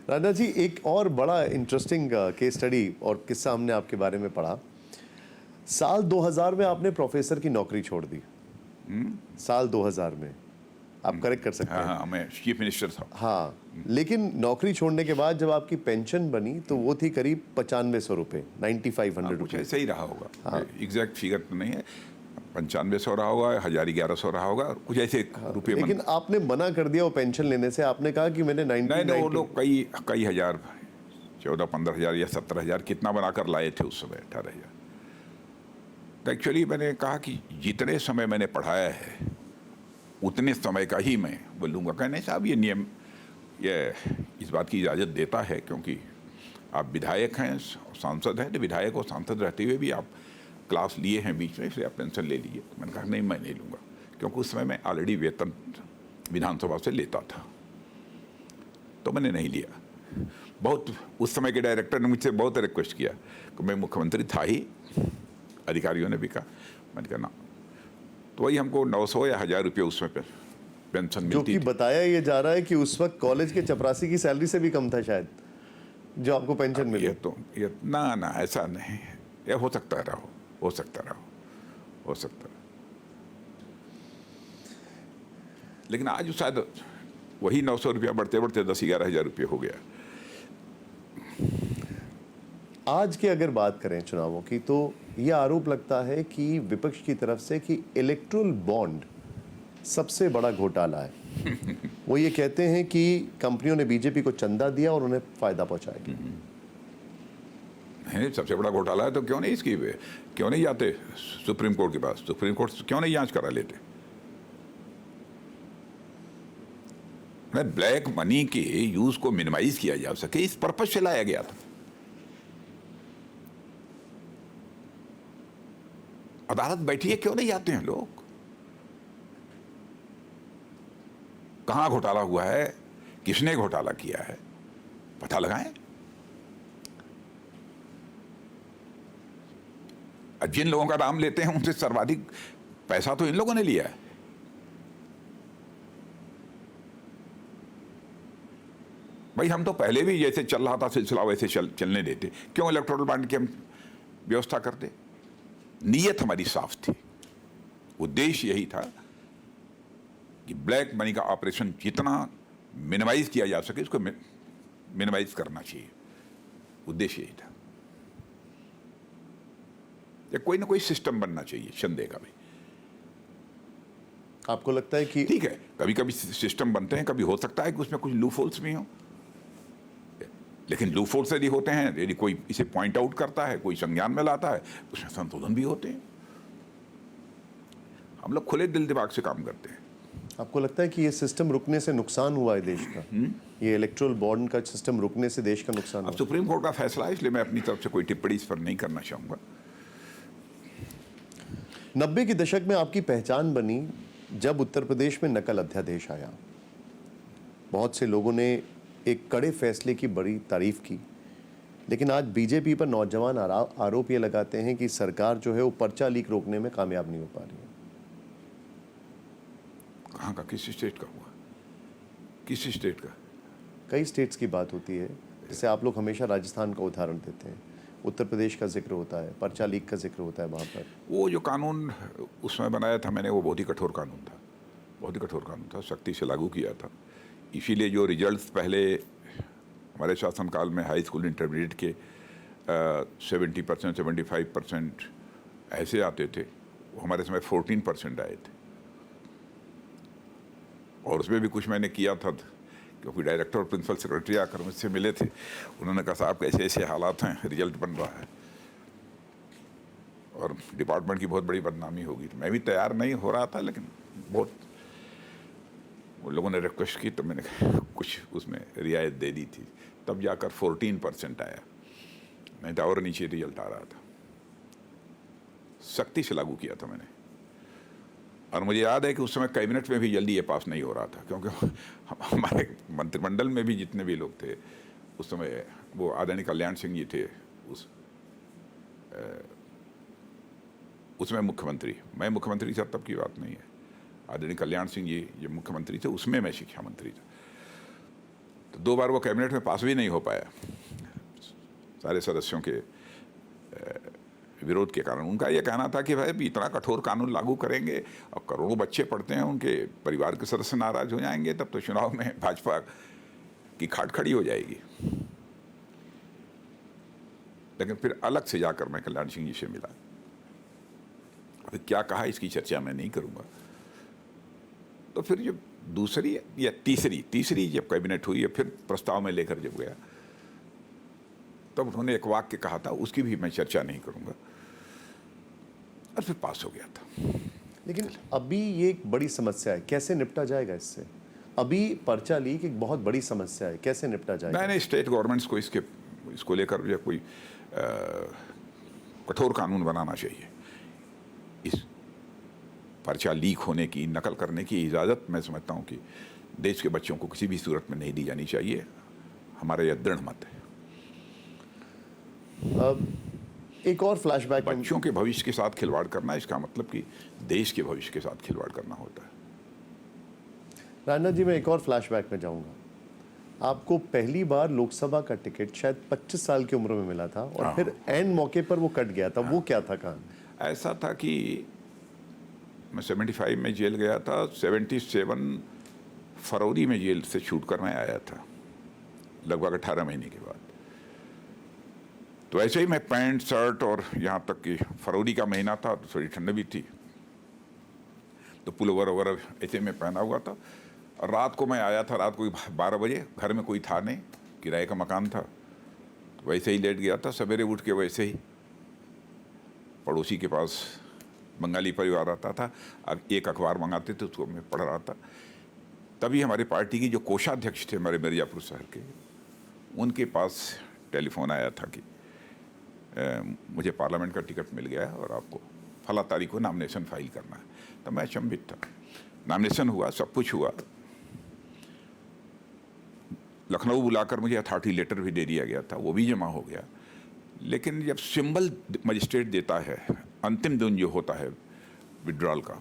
राणा जी, एक और बड़ा इंटरेस्टिंग केस स्टडी और किस्सा हमने आपके बारे में पढ़ा। साल 2000 में आपने प्रोफेसर की नौकरी छोड़ दी। साल 2000 में, आप करेक्ट कर सकते हैं। हाँ, मैं चीफ मिनिस्टर था। हाँ, लेकिन नौकरी छोड़ने के बाद जब आपकी पेंशन बनी तो वो थी करीब 9500 रुपये, 9500 कुछ रुपये। ऐसा ही रहा होगा। एग्जैक्ट फिगर तो नहीं है, 9500 रहा होगा, 1100 रहा होगा, कुछ ऐसे रुपये। लेकिन आपने मना कर दिया वो पेंशन लेने से, आपने कहा कि मैंने नहीं, वो 1990 लोग कई हजार, 14-15 हजार या 17 हजार कितना बनाकर लाए थे उस समय, 18,000। तो एक्चुअली मैंने कहा कि जितने समय मैंने पढ़ाया है उतने समय का ही मैं बोलूँगा। कहने साहब ये नियम ये इस बात की इजाज़त देता है, क्योंकि आप विधायक हैं, सांसद हैं, तो विधायक और सांसद रहते हुए भी आप क्लास लिए हैं बीच में, इसलिए आप पेंशन ले लीजिए। मैंने कहा नहीं, मैं नहीं लूँगा, क्योंकि उस समय मैं ऑलरेडी वेतन विधानसभा से लेता था, तो मैंने नहीं लिया। बहुत उस समय के डायरेक्टर ने मुझसे बहुत रिक्वेस्ट किया कि मैं मुख्यमंत्री था ही, अधिकारियों ने भी कहा, मैंने कहा ना। तो वही हमको 900 या 1000 रुपये उसमें पेंशन जो मिलती कि थी। बताया ये जा रहा है कि उस वक्त कॉलेज के चपरासी की सैलरी से भी कम था शायद, जो आपको पेंशन मिली। ये ना ऐसा नहीं, ये हो सकता रहो, हो सकता। लेकिन आज शायद वही 900 रुपया बढ़ते बढ़ते 10-11 हजार रुपये हो गया। आज की अगर बात करें चुनावों की, तो ये आरोप लगता है कि विपक्ष की तरफ से कि इलेक्टोरल बॉन्ड सबसे बड़ा घोटाला है। वो ये कहते हैं कि कंपनियों ने बीजेपी को चंदा दिया और उन्हें फायदा पहुंचाया। नहीं, सबसे बड़ा घोटाला है तो क्यों नहीं जाते सुप्रीम कोर्ट के पास? सुप्रीम कोर्ट क्यों नहीं जांच करा लेते? ब्लैक मनी के यूज को मिनिमाइज किया जा सके, इस पर्पज से लाया गया था। अदालत बैठी है, क्यों नहीं जाते हैं लोग? कहां घोटाला हुआ है, किसने घोटाला किया है, पता लगाएं। जिन लोगों का नाम लेते हैं उनसे सर्वाधिक पैसा तो इन लोगों ने लिया है। भाई हम तो पहले भी जैसे चल रहा था सिलसिला वैसे चलने देते, क्यों इलेक्टोरल बॉन्ड की हम व्यवस्था करते? नीयत हमारी साफ थी, उद्देश्य यही था कि ब्लैक मनी का ऑपरेशन जितना मिनिमाइज किया जा सके उसको मिनिमाइज करना चाहिए, उद्देश्य यही था। या कोई ना कोई सिस्टम बनना चाहिए संदेह का भी। आपको लगता है कि ठीक है, कभी कभी सिस्टम बनते हैं, कभी हो सकता है कि उसमें कुछ लूपहोल्स भी हो, लेकिन लूपहोल्स यदि होते हैं, यदि कोई इसे पॉइंट आउट करता है, कोई संज्ञान में लाता है, उसमें संशोधन भी होते हैं। हम लोग खुले दिल दिमाग से काम करते हैं। आपको लगता है कि ये सिस्टम रुकने से नुकसान हुआ है देश का? ये इलेक्टोरल बॉन्ड का सिस्टम रुकने से देश का नुकसान अब हुआ? सुप्रीम कोर्ट का फैसला है, इसलिए मैं अपनी तरफ से कोई टिप्पणी इस पर नहीं करना चाहूँगा। 90 के दशक में आपकी पहचान बनी जब उत्तर प्रदेश में नकल अध्यादेश आया। बहुत से लोगों ने एक कड़े फैसले की बड़ी तारीफ की, लेकिन आज बीजेपी पर नौजवान आरोप ये लगाते हैं कि सरकार जो है वो पर्चा लीक रोकने में कामयाब नहीं हो पा रही है। कहाँ का, किस स्टेट का हुआ? किस स्टेट का? कई स्टेट्स की बात होती है, जैसे आप लोग हमेशा राजस्थान का उदाहरण देते हैं, उत्तर प्रदेश का जिक्र होता है, पर्चा लीक का जिक्र होता है वहाँ पर। वो जो कानून उसमें बनाया था मैंने, वो बहुत ही कठोर कानून था, बहुत ही कठोर कानून था, सख्ती से लागू किया था। इसीलिए जो रिजल्ट्स पहले हमारे शासनकाल में हाई स्कूल इंटरमीडिएट के 70%, 75% ऐसे आते थे, वो हमारे समय 14% आए थे। और उसमें भी कुछ मैंने किया था, क्योंकि डायरेक्टर और प्रिंसिपल सेक्रेटरी आकर मुझसे मिले थे। उन्होंने कहा साहब कैसे ऐसे हालात हैं, रिजल्ट बन रहा है और डिपार्टमेंट की बहुत बड़ी बदनामी होगी। तो मैं भी तैयार नहीं हो रहा था, लेकिन बहुत उन लोगों ने रिक्वेस्ट की तो मैंने कुछ उसमें रियायत दे दी थी, तब जाकर 14% आया, नहीं तो और नीचे रिजल्ट आ रहा था। सख्ती से लागू किया था मैंने। और मुझे याद है कि उस समय कैबिनेट में भी जल्दी ये पास नहीं हो रहा था, क्योंकि हमारे मंत्रिमंडल में भी जितने भी लोग थे उस समय, वो आदरणीय कल्याण सिंह जी थे उसमें मुख्यमंत्री, मैं मुख्यमंत्री था तब की बात नहीं है, आदरणीय कल्याण सिंह जी जब मुख्यमंत्री थे उसमें मैं शिक्षा मंत्री था। तो 2 बार वो कैबिनेट में पास भी नहीं हो पाया, सारे सदस्यों के विरोध के कारण। उनका यह कहना था कि भाई इतना कठोर कानून लागू करेंगे और करोड़ों बच्चे पढ़ते हैं, उनके परिवार के सदस्य नाराज हो जाएंगे, तब तो चुनाव में भाजपा की खाट खड़ी हो जाएगी। लेकिन फिर अलग से जाकर मैं कल्याण सिंह जी से मिला अभी क्या कहा इसकी चर्चा मैं नहीं करूँगा। तो फिर जब दूसरी या तीसरी जब कैबिनेट हुई या फिर प्रस्ताव में लेकर जब गया, तब उन्होंने एक वाक्य कहा था, उसकी भी मैं चर्चा नहीं करूँगा, और फिर पास हो गया था। लेकिन अभी ये एक बड़ी समस्या है, कैसे निपटा जाएगा इससे? अभी पर्चा लीक एक बहुत बड़ी समस्या है, कैसे निपटा जाएगा? नहीं, स्टेट गवर्नमेंट्स को इसको लेकर जो कोई कठोर कानून बनाना चाहिए। इस पर्चा लीक होने की, नकल करने की इजाज़त मैं समझता हूँ कि देश के बच्चों को किसी भी सूरत में नहीं दी जानी चाहिए। हमारा यह दृढ़ मत है। अब एक और फ्लैशबैक बच्चों के भविष्य के साथ खिलवाड़ करना, इसका मतलब कि देश के भविष्य के साथ खिलवाड़ करना होता है। राजनाथ जी, मैं एक और फ्लैशबैक में जाऊंगा। आपको पहली बार लोकसभा का टिकट शायद 25 साल की उम्र में मिला था और फिर एंड मौके पर वो कट गया था। वो क्या था? कहाँ? ऐसा था कि मैं 75 में जेल गया था, 77 फरवरी में जेल से छूट कर मैं आया था, लगभग 18 महीने के बाद। तो ऐसे ही मैं पैंट शर्ट और यहाँ तक कि फरवरी का महीना था तो थोड़ी ठंड भी थी, तो पुलोवर वगैरह ऐसे में पहना हुआ था। और रात को मैं आया था, रात को 12 बजे, घर में कोई था नहीं, किराए का मकान था, तो वैसे ही लेट गया था। सवेरे उठ के वैसे ही पड़ोसी के पास बंगाली परिवार आता था, अब एक अखबार मंगाते थे, उसको मैं पढ़ रहा था। तभी हमारी पार्टी की जो कोषाध्यक्ष थे हमारे मिर्जापुर शहर के, उनके पास टेलीफोन आया था कि मुझे पार्लियामेंट का टिकट मिल गया है और आपको फला तारीख को नॉमिनेशन फाइल करना है। तो मैं अचंभित था। नॉमिनेशन हुआ, सब कुछ हुआ। लखनऊ बुलाकर मुझे अथॉरिटी लेटर भी दे दिया गया था, वो भी जमा हो गया। लेकिन जब सिंबल मजिस्ट्रेट देता है, अंतिम दिन जो होता है विड्रॉल का,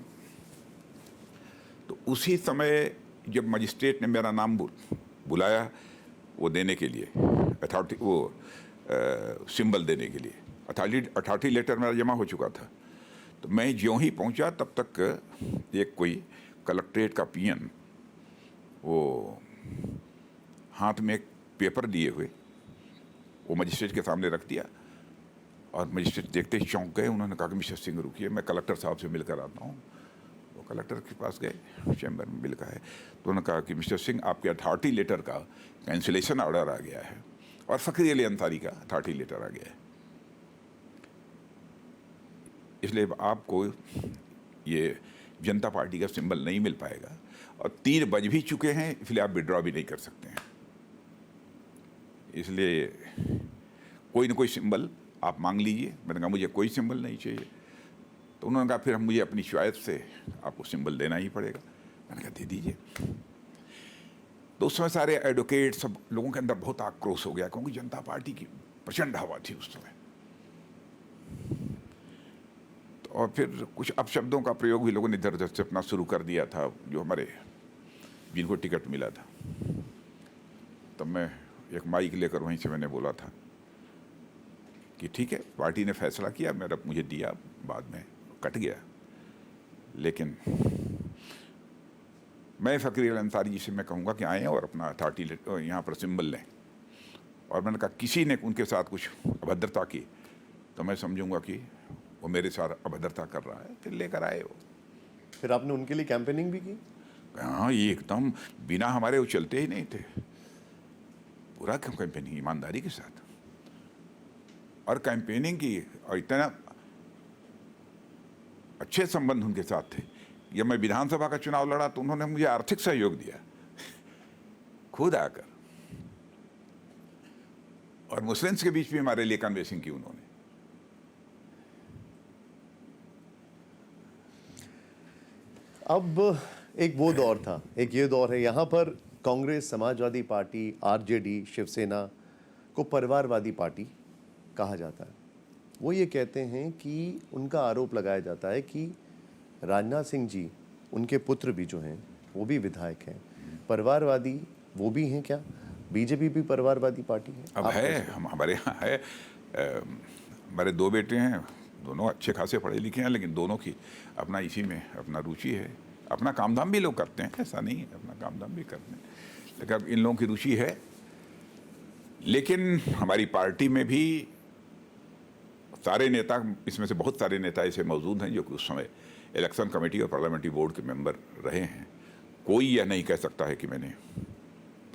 तो उसी समय जब मजिस्ट्रेट ने मेरा नाम बुलाया वो देने के लिए, अथॉरिटी वो सिंबल देने के लिए, अथॉरिटी लेटर मेरा जमा हो चुका था। तो मैं ज्यों ही पहुंचा तब तक एक कोई कलेक्ट्रेट का पीएन वो हाथ में एक पेपर दिए हुए वो मजिस्ट्रेट के सामने रख दिया, और मजिस्ट्रेट देखते ही चौंक गए। उन्होंने कहा कि मिस्टर सिंह रुकिए, मैं कलेक्टर साहब से मिलकर आता हूँ। वो कलेक्टर के पास गए, चैम्बर में बिल का है, तो उन्होंने कहा कि मिस्टर सिंह, आपके अथॉरिटी लेटर का कैंसिलेशन ऑर्डर आ गया है और फ़खरी अली अंसारी का अथॉरिटी लेटर आ गया है, इसलिए आपको ये जनता पार्टी का सिंबल नहीं मिल पाएगा, और 3 बज भी चुके हैं, इसलिए आप विड्रॉ भी नहीं कर सकते हैं। इसलिए कोई ना कोई सिंबल आप मांग लीजिए। मैंने कहा मुझे कोई सिंबल नहीं चाहिए। तो उन्होंने कहा फिर मुझे अपनी चॉइस से आपको सिंबल देना ही पड़ेगा। मैंने कहा दे दीजिए। तो उस समय सारे एडवोकेट, सब लोगों के अंदर बहुत आक्रोश हो गया, क्योंकि जनता पार्टी की प्रचंड हवा थी उस समय। तो और फिर कुछ अपशब्दों का प्रयोग भी लोगों ने इधर उधर से अपना शुरू कर दिया था, जो हमारे जिनको टिकट मिला था। तब मैं एक माइक लेकर वहीं से मैंने बोला था कि ठीक है, पार्टी ने फैसला किया, मुझे दिया, बाद में कट गया। लेकिन मैं फ़खरी अली अंसारी जी से मैं कहूँगा कि आएँ और अपना अथॉरिटी यहाँ पर सिंबल लें। और मैंने कहा किसी ने उनके साथ कुछ अभद्रता की तो मैं समझूंगा कि वो मेरे साथ अभद्रता कर रहा है, फिर लेकर आए वो। फिर आपने उनके लिए कैंपेनिंग भी की? हाँ, ये एकदम बिना हमारे वो चलते ही नहीं थे। पूरा कैंपेनिंग ईमानदारी के साथ, और कैंपेनिंग की, और इतना अच्छे संबंध उनके साथ थे। जब मैं विधानसभा का चुनाव लड़ा तो उन्होंने मुझे आर्थिक सहयोग दिया खुद आकर, और मुस्लिम्स के बीच भी हमारे लिए कन्वेंसिंग की उन्होंने। अब एक वो दौर था, एक ये दौर है। यहाँ पर कांग्रेस, समाजवादी पार्टी, आरजेडी, शिवसेना को परिवारवादी पार्टी कहा जाता है। वो ये कहते हैं कि उनका आरोप लगाया जाता है कि राजनाथ सिंह जी, उनके पुत्र भी जो हैं वो भी विधायक हैं, परिवारवादी वो भी हैं। क्या बीजेपी भी परिवारवादी पार्टी है? अब है, हमारे यहाँ है। हमारे 2 बेटे हैं, दोनों अच्छे खासे पढ़े लिखे हैं, लेकिन दोनों की अपना इसी में अपना रुचि है। अपना काम धाम भी लोग करते हैं, ऐसा नहीं है, अपना काम धाम भी करते हैं, लेकिन अब इन लोगों की रुचि है। लेकिन हमारी पार्टी में भी सारे नेता, इसमें से बहुत सारे नेता ऐसे मौजूद हैं जो कि उस समय इलेक्शन कमेटी और पार्लियामेंट्री बोर्ड के मेंबर रहे हैं। कोई यह नहीं कह सकता है कि मैंने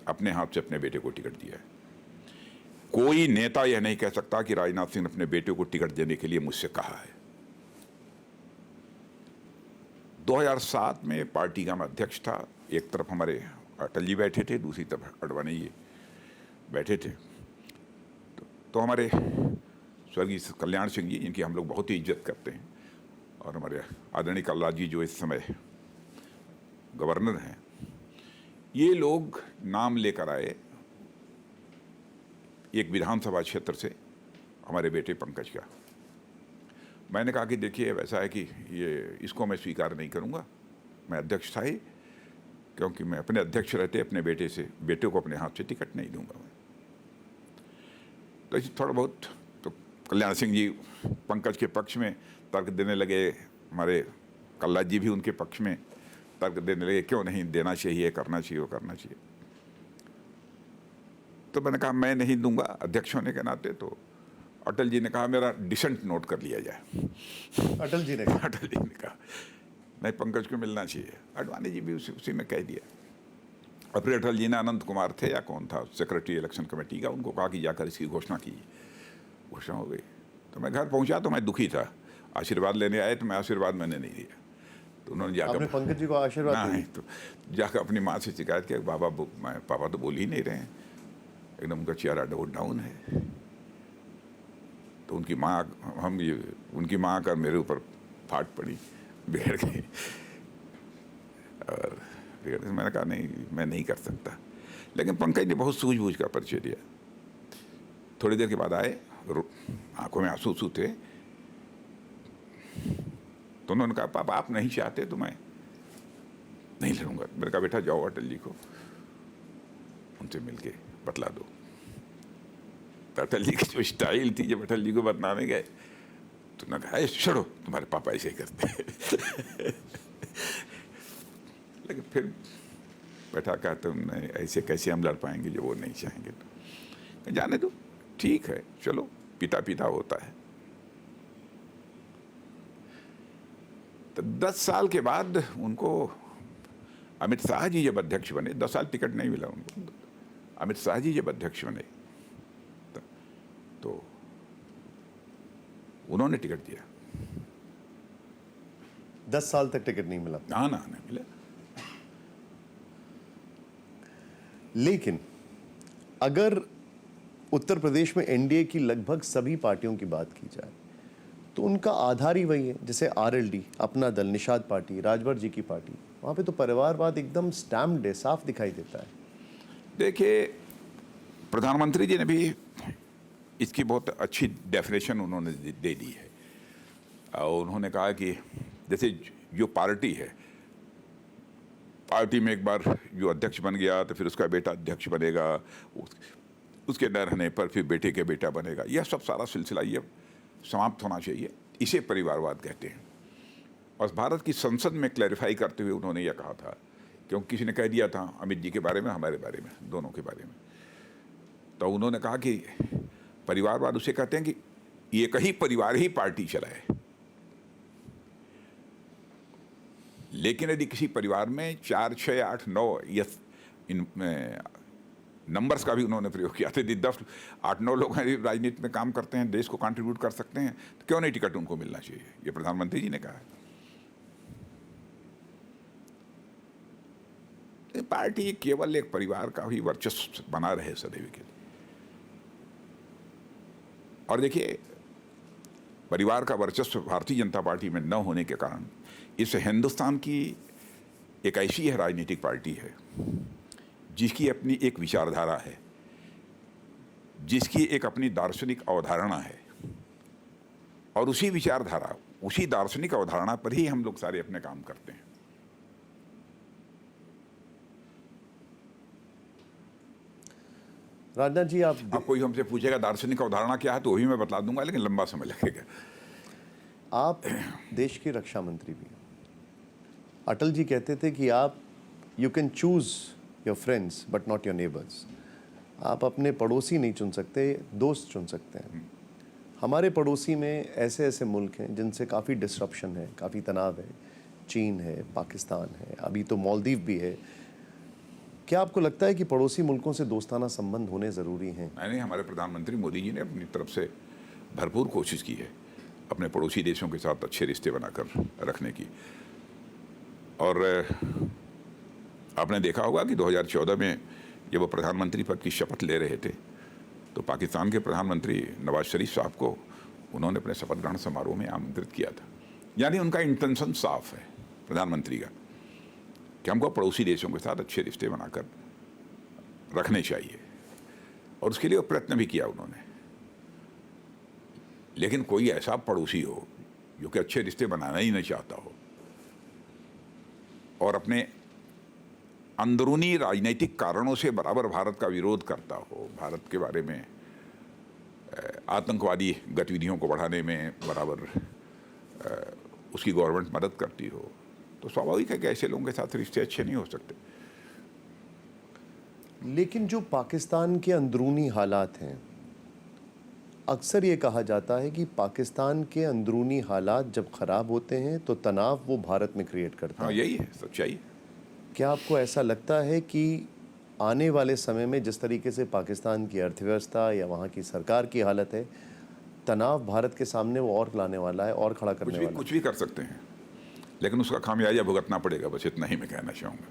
अपने हाथ से अपने बेटे को टिकट दिया है। कोई नेता यह नहीं कह सकता कि राजनाथ सिंह ने अपने बेटे को टिकट देने के लिए मुझसे कहा है। 2007 में पार्टी का मैं अध्यक्ष था। एक तरफ हमारे अटल जी बैठे थे, दूसरी तरफ अडवाणी जी बैठे थे। तो हमारे स्वर्गीय कल्याण सिंह जी, जिनकी हम लोग बहुत ही इज्जत करते हैं, और हमारे आदरणीय कलराज जी जो इस समय गवर्नर हैं, ये लोग नाम लेकर आए एक विधानसभा क्षेत्र से हमारे बेटे पंकज का। मैंने कहा कि देखिए वैसा है कि ये इसको मैं स्वीकार नहीं करूंगा। मैं अध्यक्ष था ही, क्योंकि मैं अपने अध्यक्ष रहते अपने बेटे को अपने हाथ से टिकट नहीं दूंगा मैं। तो ऐसे थोड़ा बहुत तो कल्याण सिंह जी पंकज के पक्ष में तर्क देने लगे, हमारे कल्ला जी भी उनके पक्ष में तर्क देने लगे, क्यों नहीं देना चाहिए, करना चाहिए, वो करना चाहिए। तो मैंने कहा मैं नहीं दूंगा अध्यक्ष होने के नाते। तो अटल जी ने कहा मेरा डिसेंट नोट कर लिया जाए। अटल जी ने कहा नहीं, पंकज को मिलना चाहिए। अडवाणी जी भी उसी में कह दिया। और फिर अटल जी ने, अनंत कुमार थे या कौन था सेक्रेटरी इलेक्शन कमेटी का, उनको कहा कि जाकर इसकी घोषणा कीजिए। घोषणा हो गई। तो मैं घर पहुंचा तो मैं दुखी था। आशीर्वाद लेने आए तो मैं आशीर्वाद मैंने नहीं दिया। तो उन्होंने जाकर पंकज जी को आशीर्वाद नहीं, तो जाकर अपनी माँ से शिकायत किया, पापा तो बोल ही नहीं रहे हैं, एकदम उनका चेहरा डाउन है। तो उनकी माँ आकर मेरे ऊपर फाट पड़ी, बिगड़ गई। और मैंने कहा नहीं, मैं नहीं कर सकता। लेकिन पंकज ने बहुत सूझबूझ का परिचय दिया। थोड़ी देर के बाद आए, आंखों में आंसू थे। तो उन्होंने कहा पापा आप नहीं चाहते तो मैं नहीं लड़ूंगा। मेरे कहा बेटा जाओ अटल जी को उनसे मिलके बतला दो। तो अटल जी की जो स्टाइल थी, जब अटल जी को बतलाने गए तो उन्होंने कहा छोड़ो, तुम्हारे पापा ऐसे ही करते हैं। लेकिन फिर बैठा कहा तुम ऐसे कैसे हम लड़ पाएंगे जो वो नहीं चाहेंगे। तो जाने दो, ठीक है, चलो पिता पिता होता है। तो 10 साल के बाद उनको अमित शाह जी जब अध्यक्ष बने, 10 साल टिकट नहीं मिला उनको, अमित शाह जी जब अध्यक्ष बने तो उन्होंने टिकट दिया। 10 साल तक टिकट नहीं मिला। ना नहीं मिला। लेकिन अगर उत्तर प्रदेश में एनडीए की लगभग सभी पार्टियों की बात की जाए तो उनका आधार ही वही है। जैसे आरएलडी, अपना दल, निषाद पार्टी, राजभर जी की पार्टी, वहां पे तो परिवारवाद एकदम स्टैम्प्ड है, साफ दिखाई देता है। देखिए, प्रधानमंत्री जी ने भी इसकी बहुत अच्छी डेफिनेशन उन्होंने दे दी है। और उन्होंने कहा कि जैसे जो पार्टी है, पार्टी में एक बार जो अध्यक्ष बन गया तो फिर उसका बेटा अध्यक्ष बनेगा, उसके न रहने पर फिर बेटे के बेटा बनेगा। यह सब सारा सिलसिला ये समाप्त होना चाहिए। इसे परिवारवाद कहते हैं। और भारत की संसद में क्लैरिफाई करते हुए उन्होंने यह कहा था, क्योंकि किसी ने कह दिया था अमित जी के बारे में, हमारे बारे में, दोनों के बारे में। तो उन्होंने कहा कि परिवारवाद उसे कहते हैं कि एक ही परिवार ही पार्टी चलाए। लेकिन यदि किसी परिवार में 4, 6, 8, 9 या इन नंबर्स का भी उन्होंने प्रयोग किया था, 10, 8, 9 लोग राजनीति में काम करते हैं, देश को कंट्रीब्यूट कर सकते हैं, तो क्यों नहीं टिकट उनको मिलना चाहिए? ये प्रधानमंत्री जी ने कहा है। पार्टी केवल एक परिवार का ही वर्चस्व बना रहे सदैव के लिए। और देखिए, परिवार का वर्चस्व भारतीय जनता पार्टी में न होने के कारण इस हिंदुस्तान की एक ऐसी है राजनीतिक पार्टी है जिसकी अपनी एक विचारधारा है, जिसकी एक अपनी दार्शनिक अवधारणा है, और उसी विचारधारा, उसी दार्शनिक अवधारणा पर ही हम लोग सारे अपने काम करते हैं। राजनाथ जी, अब कोई हमसे पूछेगा दार्शनिक अवधारणा क्या है तो वही मैं बतला दूंगा, लेकिन लंबा समय लगेगा। आप देश के रक्षा मंत्री भी हैं। अटल जी कहते थे कि आप you can choose your friends but not your neighbours. आप अपने पड़ोसी नहीं चुन सकते, दोस्त चुन सकते हैं। हमारे पड़ोसी में ऐसे ऐसे मुल्क हैं जिनसे काफ़ी डिसरप्शन है, काफ़ी तनाव है। चीन है, पाकिस्तान है, अभी तो मालदीव भी है। क्या आपको लगता है कि पड़ोसी मुल्कों से दोस्ताना संबंध होने ज़रूरी हैं? मैंने हमारे प्रधानमंत्री मोदी जी ने अपनी तरफ से भरपूर कोशिश की है अपने पड़ोसी देशों के साथ अच्छे रिश्ते बनाकर रखने की। और आपने देखा होगा कि 2014 में जब वो प्रधानमंत्री पद की शपथ ले रहे थे तो पाकिस्तान के प्रधानमंत्री नवाज शरीफ साहब को उन्होंने अपने शपथ ग्रहण समारोह में आमंत्रित किया था। यानी उनका इंटेंशन साफ है प्रधानमंत्री का कि हमको पड़ोसी देशों के साथ अच्छे रिश्ते बनाकर रखने चाहिए, और उसके लिए वो प्रयत्न भी किया उन्होंने। लेकिन कोई ऐसा पड़ोसी हो जो कि अच्छे रिश्ते बनाना ही नहीं चाहता हो और अपने अंदरूनी राजनीतिक कारणों से बराबर भारत का विरोध करता हो, भारत के बारे में आतंकवादी गतिविधियों को बढ़ाने में बराबर उसकी गवर्नमेंट मदद करती हो, तो स्वाभाविक है कि ऐसे लोगों के साथ रिश्ते अच्छे नहीं हो सकते। लेकिन जो पाकिस्तान के अंदरूनी हालात हैं, अक्सर ये कहा जाता है कि पाकिस्तान के अंदरूनी हालात जब ख़राब होते हैं तो तनाव वो भारत में क्रिएट करता हाँ, है। यही है सच्चाई। क्या आपको ऐसा लगता है कि आने वाले समय में जिस तरीके से पाकिस्तान की अर्थव्यवस्था या वहाँ की सरकार की हालत है, तनाव भारत के सामने वो और लाने वाला है और खड़ा करने वाला है? कुछ भी कर सकते हैं, लेकिन उसका खामियाजा भुगतना पड़ेगा, बस इतना ही मैं कहना चाहूँगा।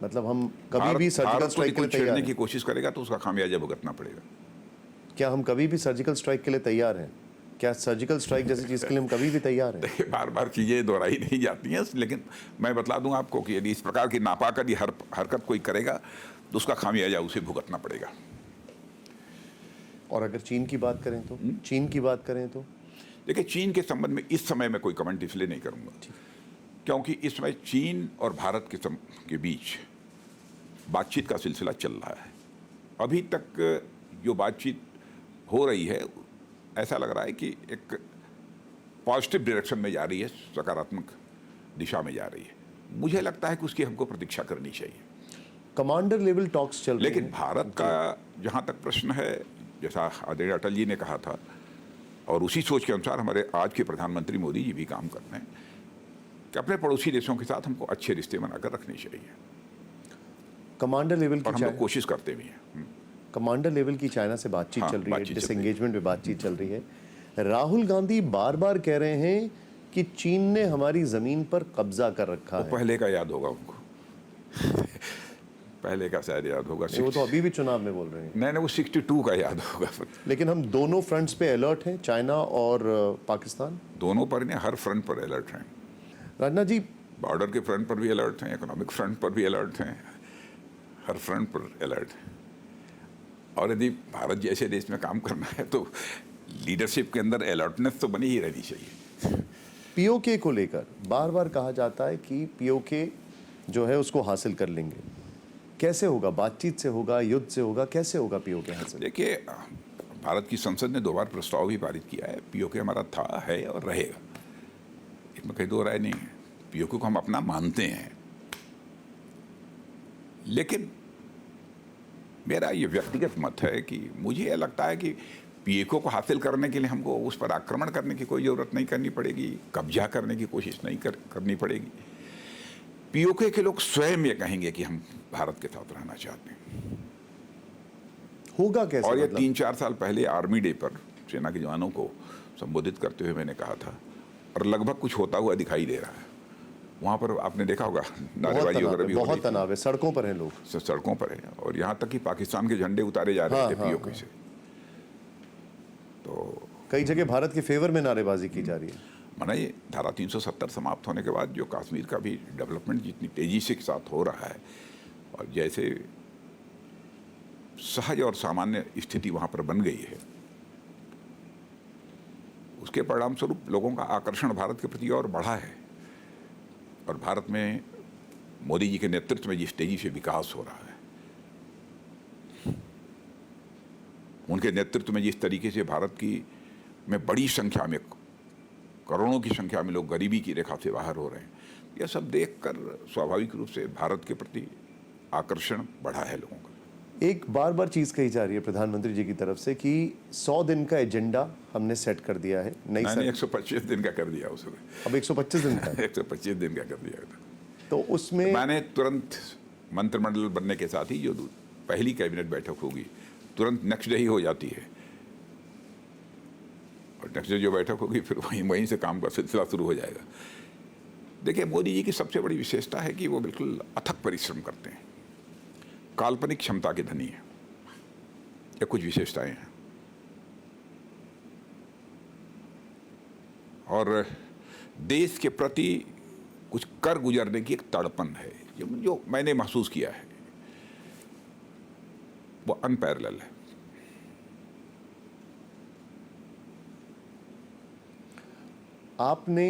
मतलब हम कभी भी सर्जिकल स्ट्राइक के लिए तैयार छेड़ने हैं? की कोशिश करेगा तो उसका खामियाजा भुगतना पड़ेगा। क्या हम कभी भी सर्जिकल स्ट्राइक के लिए तैयार हैं? क्या सर्जिकल स्ट्राइक जैसी चीज़ के लिए हम कभी भी तैयार हैं? देखिए, बार बार चीज़ें दोहराई नहीं जाती हैं, लेकिन मैं बतला दूं आपको कि यदि इस प्रकार की नापाक यदि हरकत कोई करेगा तो उसका खामियाजा उसे भुगतना पड़ेगा। और अगर चीन की बात करें तो चीन की बात करें तो देखिए, चीन के संबंध में इस समय मैं कोई कमेंट इसलिए नहीं करूंगा क्योंकि इस समय चीन और भारत के बीच बातचीत का सिलसिला चल रहा है। अभी तक जो बातचीत हो रही है ऐसा लग रहा है कि एक पॉजिटिव डायरेक्शन में जा रही है, सकारात्मक दिशा में जा रही है। मुझे लगता है कि उसकी हमको प्रतीक्षा करनी चाहिए। कमांडर लेवल टॉक्स चल रहे हैं। लेकिन भारत का जहाँ तक प्रश्न है, जैसा आदरणीय अटल जी ने कहा था और उसी सोच के अनुसार हमारे आज के प्रधानमंत्री मोदी जी भी काम कर रहे हैं कि अपने पड़ोसी देशों के साथ हमको अच्छे रिश्ते बनाकर रखने चाहिए, कमांडर लेवल और की हम लोग कोशिश करते भी हैं। कमांडर लेवल की चाइना से बातचीत हाँ, चल रही है, बातचीत चल रही है। डिसएंगेजमेंट पे बातचीत चल रही है। राहुल गांधी बार बार कह रहे हैं कि चीन ने हमारी जमीन पर कब्जा कर रखा वो है। पहले का याद होगा उनको पहले का शायद याद होगा। वो तो अभी भी चुनाव में बोल रहे हैं। नहीं, वो 62 का याद होगा। लेकिन हम दोनों फ्रंट्स पे अलर्ट हैं, चाइना और पाकिस्तान। दोनों पर नहीं, हर फ्रंट पर अलर्ट हैं। राजनाथ जी, बॉर्डर के फ्रंट पर भी अलर्ट हैं, इकोनॉमिक फ्रंट पर भी अलर्ट हैं, हर फ्रंट पर अलर्ट हैं। और यदि भारत जैसे देश में काम करना है तो लीडरशिप के अंदर अलर्टनेस तो बनी ही रहनी चाहिए। पीओके को लेकर बार बार कहा जाता है कि पीओके जो है उसको हासिल कर लेंगे। कैसे होगा? बातचीत से होगा, युद्ध से होगा, कैसे होगा पीओके हासिल? देखिए, भारत की संसद ने 2 बार प्रस्ताव भी पारित किया है। पीओके हमारा था, है और रहेगा, इसमें कहीं दो राय नहीं है। पीओके को हम अपना मानते हैं, लेकिन मेरा ये व्यक्तिगत मत है कि मुझे यह लगता है कि पीओके को हासिल करने के लिए हमको उस पर आक्रमण करने की कोई ज़रूरत नहीं करनी पड़ेगी, कब्जा करने की कोशिश नहीं करनी पड़ेगी। पीओके के लोग स्वयं ये कहेंगे कि हम भारत के साथ रहना चाहते हैं। होगा कैसे? और ये मतलब? 3-4 साल पहले आर्मी डे पर सेना के जवानों को संबोधित करते हुए मैंने कहा था, और लगभग कुछ होता हुआ दिखाई दे रहा है। वहाँ पर आपने देखा होगा नारेबाजी वगैरह भी हो रही बहुत थी। तनाव है, सड़कों पर हैं लोग, सड़कों पर है, और यहाँ तक कि पाकिस्तान के झंडे उतारे जा रहे थे पीओके से। तो कई जगह भारत के फेवर में नारेबाजी की जा रही है। माना ये धारा 370 समाप्त होने के बाद जो कश्मीर का भी डेवलपमेंट जितनी तेजी से के साथ हो रहा है, और जैसे सहज और सामान्य स्थिति वहाँ पर बन गई है, उसके परिणाम स्वरूप लोगों का आकर्षण भारत के प्रति और बढ़ा है। और भारत में मोदी जी के नेतृत्व में जिस तेजी से विकास हो रहा है, उनके नेतृत्व में जिस तरीके से भारत की में बड़ी संख्या में, करोड़ों की संख्या में लोग गरीबी की रेखा से बाहर हो रहे हैं, यह सब देखकर स्वाभाविक रूप से भारत के प्रति आकर्षण बढ़ा है लोगों का। एक बार बार चीज कही जा रही है प्रधानमंत्री जी की तरफ से कि 100 दिन का एजेंडा हमने सेट कर दिया है। मैंने 125 दिन का कर दिया उसमें। अब 125 दिन का 125 दिन का कर दिया था। तो उसमें मैंने तुरंत मंत्रिमंडल बनने के साथ ही जो पहली कैबिनेट बैठक होगी तुरंत नेक्स्ट डे ही हो जाती है, और नेक्स्ट डे जो बैठक होगी फिर वहीं से काम का सिलसिला शुरू हो जाएगा। देखिए, मोदी जी की सबसे बड़ी विशेषता है कि वो बिल्कुल अथक परिश्रम करते हैं, काल्पनिक क्षमता के धनी हैं। ये कुछ विशेषताएं हैं। और देश के प्रति कुछ कर गुजरने की एक तड़पन है जो मैंने महसूस किया है, वो अनपैरेलल है। आपने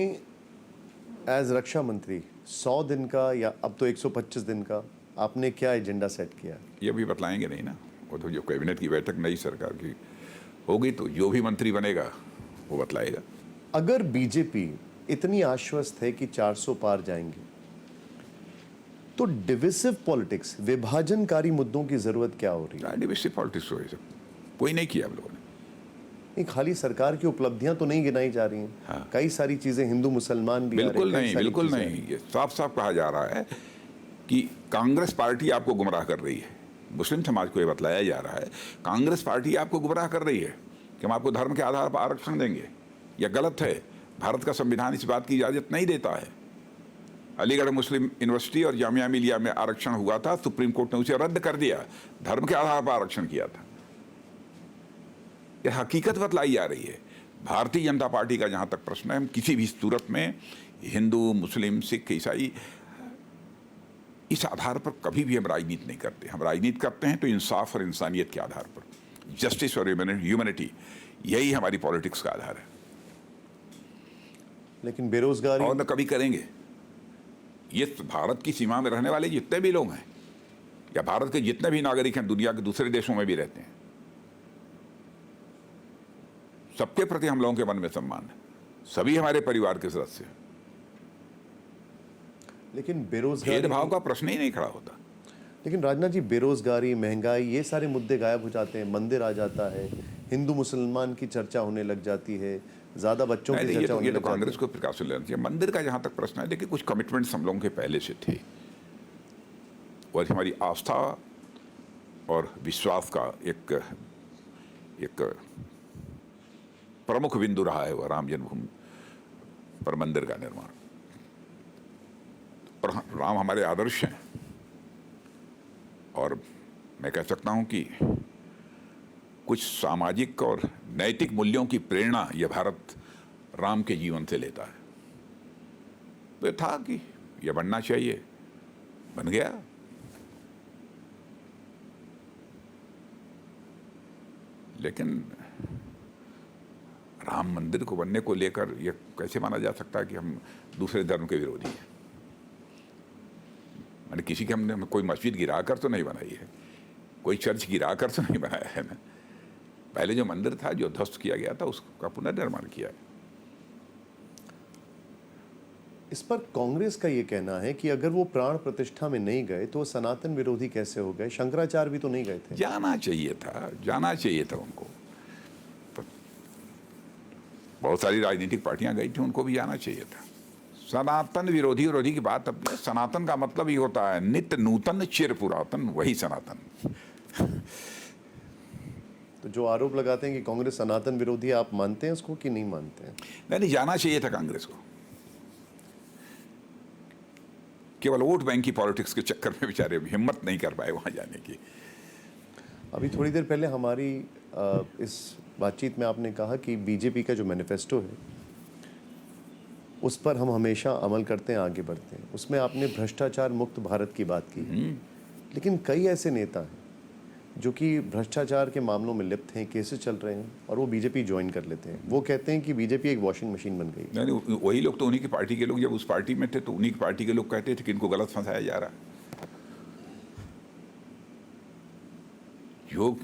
एज रक्षा मंत्री 100 दिन का या अब तो 125 दिन का आपने क्या एजेंडा सेट किया? ये भी बतलाएंगे नहीं ना, वो तो जो कैबिनेट की बैठक नई सरकार की होगी तो जो भी मंत्री बनेगा वो बतलाएगा। अगर बीजेपी इतनी आश्वस्त है कि 400 पार जाएंगे तो डिविसिव पॉलिटिक्स, विभाजनकारी मुद्दों की जरूरत क्या हो रही है? डिविसिव पॉलिटिक्स हो ये सब कोई नहीं किया हम लोगों ने। नहीं, खाली सरकार की उपलब्धियां तो नहीं गिनाई जा रही हैं। हाँ। कई सारी चीजें हिंदू मुसलमान भी बिल्कुल नहीं, बिल्कुल नहीं। ये साफ साफ कहा जा रहा है कि कांग्रेस पार्टी आपको गुमराह कर रही है। मुस्लिम समाज को ये बतलाया जा रहा है कांग्रेस पार्टी आपको गुमराह कर रही है कि हम आपको धर्म के आधार पर आरक्षण देंगे। यह गलत है। भारत का संविधान इस बात की इजाजत नहीं देता है। अलीगढ़ मुस्लिम यूनिवर्सिटी और जामिया मिलिया में आरक्षण हुआ था, सुप्रीम कोर्ट ने उसे रद्द कर दिया। धर्म के आधार पर आरक्षण किया था। यह हकीकत बतलाई जा रही है। भारतीय जनता पार्टी का जहां तक प्रश्न है, हम किसी भी सूरत में हिंदू, मुस्लिम, सिख, ईसाई इस आधार पर कभी भी हम राजनीति नहीं करते। हम राजनीति करते हैं तो इंसाफ और इंसानियत के आधार पर, जस्टिस और ह्यूमैनिटी, यही हमारी पॉलिटिक्स का आधार है। लेकिन बेरोजगारी और न कभी करेंगे। ये भारत की सीमा में रहने वाले जितने भी लोग हैं या भारत के जितने भी नागरिक हैं, दुनिया के दूसरे देशों में भी रहते हैं, सबके प्रति हम लोगों के मन में सम्मान है। सभी हमारे परिवार के सदस्य हैं। लेकिन बेरोजगारी, भेदभाव का प्रश्न ही नहीं खड़ा होता। लेकिन राजनाथ जी, बेरोजगारी, महंगाई, ये सारे मुद्दे गायब हो जाते हैं। मंदिर आ जाता है, हिंदू मुसलमान की चर्चा होने लग जाती है, ज्यादा बच्चों की चर्चा होने ये लग तो जाती है। कांग्रेस को प्रिकॉशन लेना चाहिए। मंदिर का जहां तक प्रश्न है, देखिए कुछ कमिटमेंट्स हम लोगों के पहले से थे और हमारी आस्था और विश्वास का एक प्रमुख बिंदु रहा है वो राम जन्मभूमि पर मंदिर का निर्माण। पर राम हमारे आदर्श हैं और मैं कह सकता हूं कि कुछ सामाजिक और नैतिक मूल्यों की प्रेरणा यह भारत राम के जीवन से लेता है। तो ये था कि यह बनना चाहिए, बन गया। लेकिन राम मंदिर को बनने को लेकर यह कैसे माना जा सकता है कि हम दूसरे धर्म के विरोधी हैं? मैंने किसी के हमने कोई मस्जिद गिरा कर तो नहीं बनाई है, कोई चर्च गिरा कर तो नहीं बनाया है ना। पहले जो मंदिर था, जो ध्वस्त किया गया था, उसका पुनर्निर्माण किया है। इस पर कांग्रेस का ये कहना है कि अगर वो प्राण प्रतिष्ठा में नहीं गए तो वो सनातन विरोधी कैसे हो गए? शंकराचार्य भी तो नहीं गए थे। जाना चाहिए था उनको। बहुत सारी राजनीतिक पार्टियां गई थी, उनको भी जाना चाहिए था। सनातन विरोधी की बात, अब सनातन का मतलब ही होता है नित्य नूतन चिर पुरातन, वही सनातन। तो जो आरोप लगाते हैं कि कांग्रेस सनातन विरोधी है, आप मानते हैं उसको कि नहीं मानते हैं? नहीं, जाना चाहिए था कांग्रेस को। केवल वोट बैंक की पॉलिटिक्स के चक्कर में बेचारे हिम्मत नहीं कर पाए वहां जाने की। अभी थोड़ी देर पहले हमारी इस बातचीत में आपने कहा कि बीजेपी का जो मैनिफेस्टो है उस पर हम हमेशा अमल करते हैं, आगे बढ़ते हैं। उसमें आपने भ्रष्टाचार मुक्त भारत की बात की। लेकिन कई ऐसे नेता हैं जो कि भ्रष्टाचार के मामलों में लिप्त हैं, केसेस चल रहे हैं और वो बीजेपी ज्वाइन कर लेते हैं। वो कहते हैं कि बीजेपी एक वॉशिंग मशीन बन गई। नहीं, वही लोग तो उन्हीं की पार्टी के लोग, जब उस पार्टी में थे तो उन्हीं की पार्टी के लोग कहते थे कि इनको गलत फंसाया जा रहा है। जो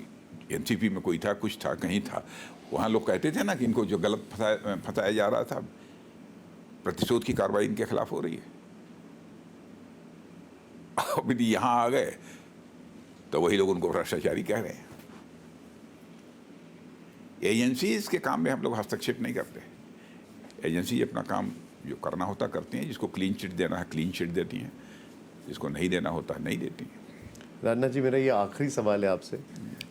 एनसीपी में कोई था, कुछ था, कहीं था, वहाँ लोग कहते थे ना कि इनको जो गलत फंसाया जा रहा था, प्रतिशोध की कार्रवाई इनके खिलाफ हो रही है। अब यहाँ आ गए तो वही लोग उनको भ्रष्टाचारी कह रहे हैं। एजेंसीज के काम में हम लोग हस्तक्षेप नहीं करते। एजेंसी अपना काम जो करना होता करती हैं, जिसको क्लीन चिट देना है क्लीन चिट देती हैं, जिसको नहीं देना होता नहीं देती हैं। राजनाथ जी, मेरा ये आखिरी सवाल है आपसे।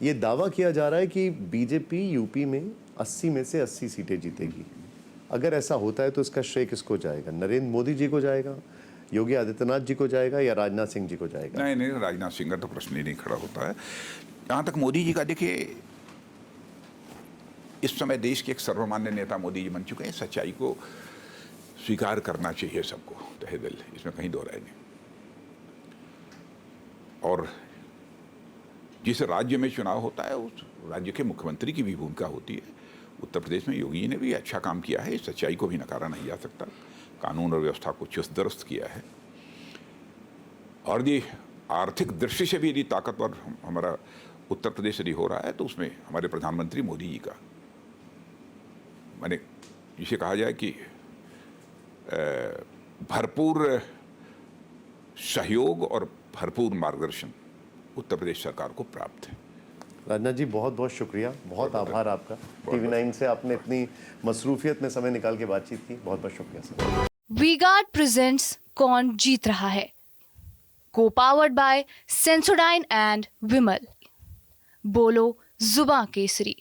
ये दावा किया जा रहा है कि बीजेपी यूपी में 80 में से 80 सीटें जीतेगी। अगर ऐसा होता है तो इसका श्रेय किसको जाएगा? नरेंद्र मोदी जी को जाएगा, योगी आदित्यनाथ जी को जाएगा, या राजनाथ सिंह जी को जाएगा? नहीं नहीं, राजनाथ सिंह का तो प्रश्न ही नहीं खड़ा होता है। जहाँ तक मोदी जी का, देखिए इस समय देश के एक सर्वमान्य नेता मोदी जी बन चुके हैं। सच्चाई को स्वीकार करना चाहिए सबको तहे दिल, इसमें कहीं दो राय नहीं। और जिस राज्य में चुनाव होता है उस राज्य के मुख्यमंत्री की भी भूमिका होती है। उत्तर प्रदेश में योगी जी ने भी अच्छा काम किया है, इस सच्चाई को भी नकारा नहीं जा सकता। कानून और व्यवस्था को चुस्त दुरुस्त किया है। और ये आर्थिक दृष्टि से भी यदि ताकतवर हमारा उत्तर प्रदेश यदि हो रहा है तो उसमें हमारे प्रधानमंत्री मोदी जी का, माने जिसे कहा जाए कि भरपूर सहयोग और भरपूर मार्गदर्शन उत्तर प्रदेश सरकार को प्राप्त है। राजनाथ जी, बहुत बहुत शुक्रिया, बहुत आभार आपका। TV9 से आपने इतनी मसरूफियत में समय निकाल के बातचीत की, बहुत बहुत शुक्रिया सर। वी-गार्ड प्रेजेंट्स कौन जीत रहा है, को पावर्ड बाय सेंसोडाइन एंड विमल। बोलो जुबां केसरी।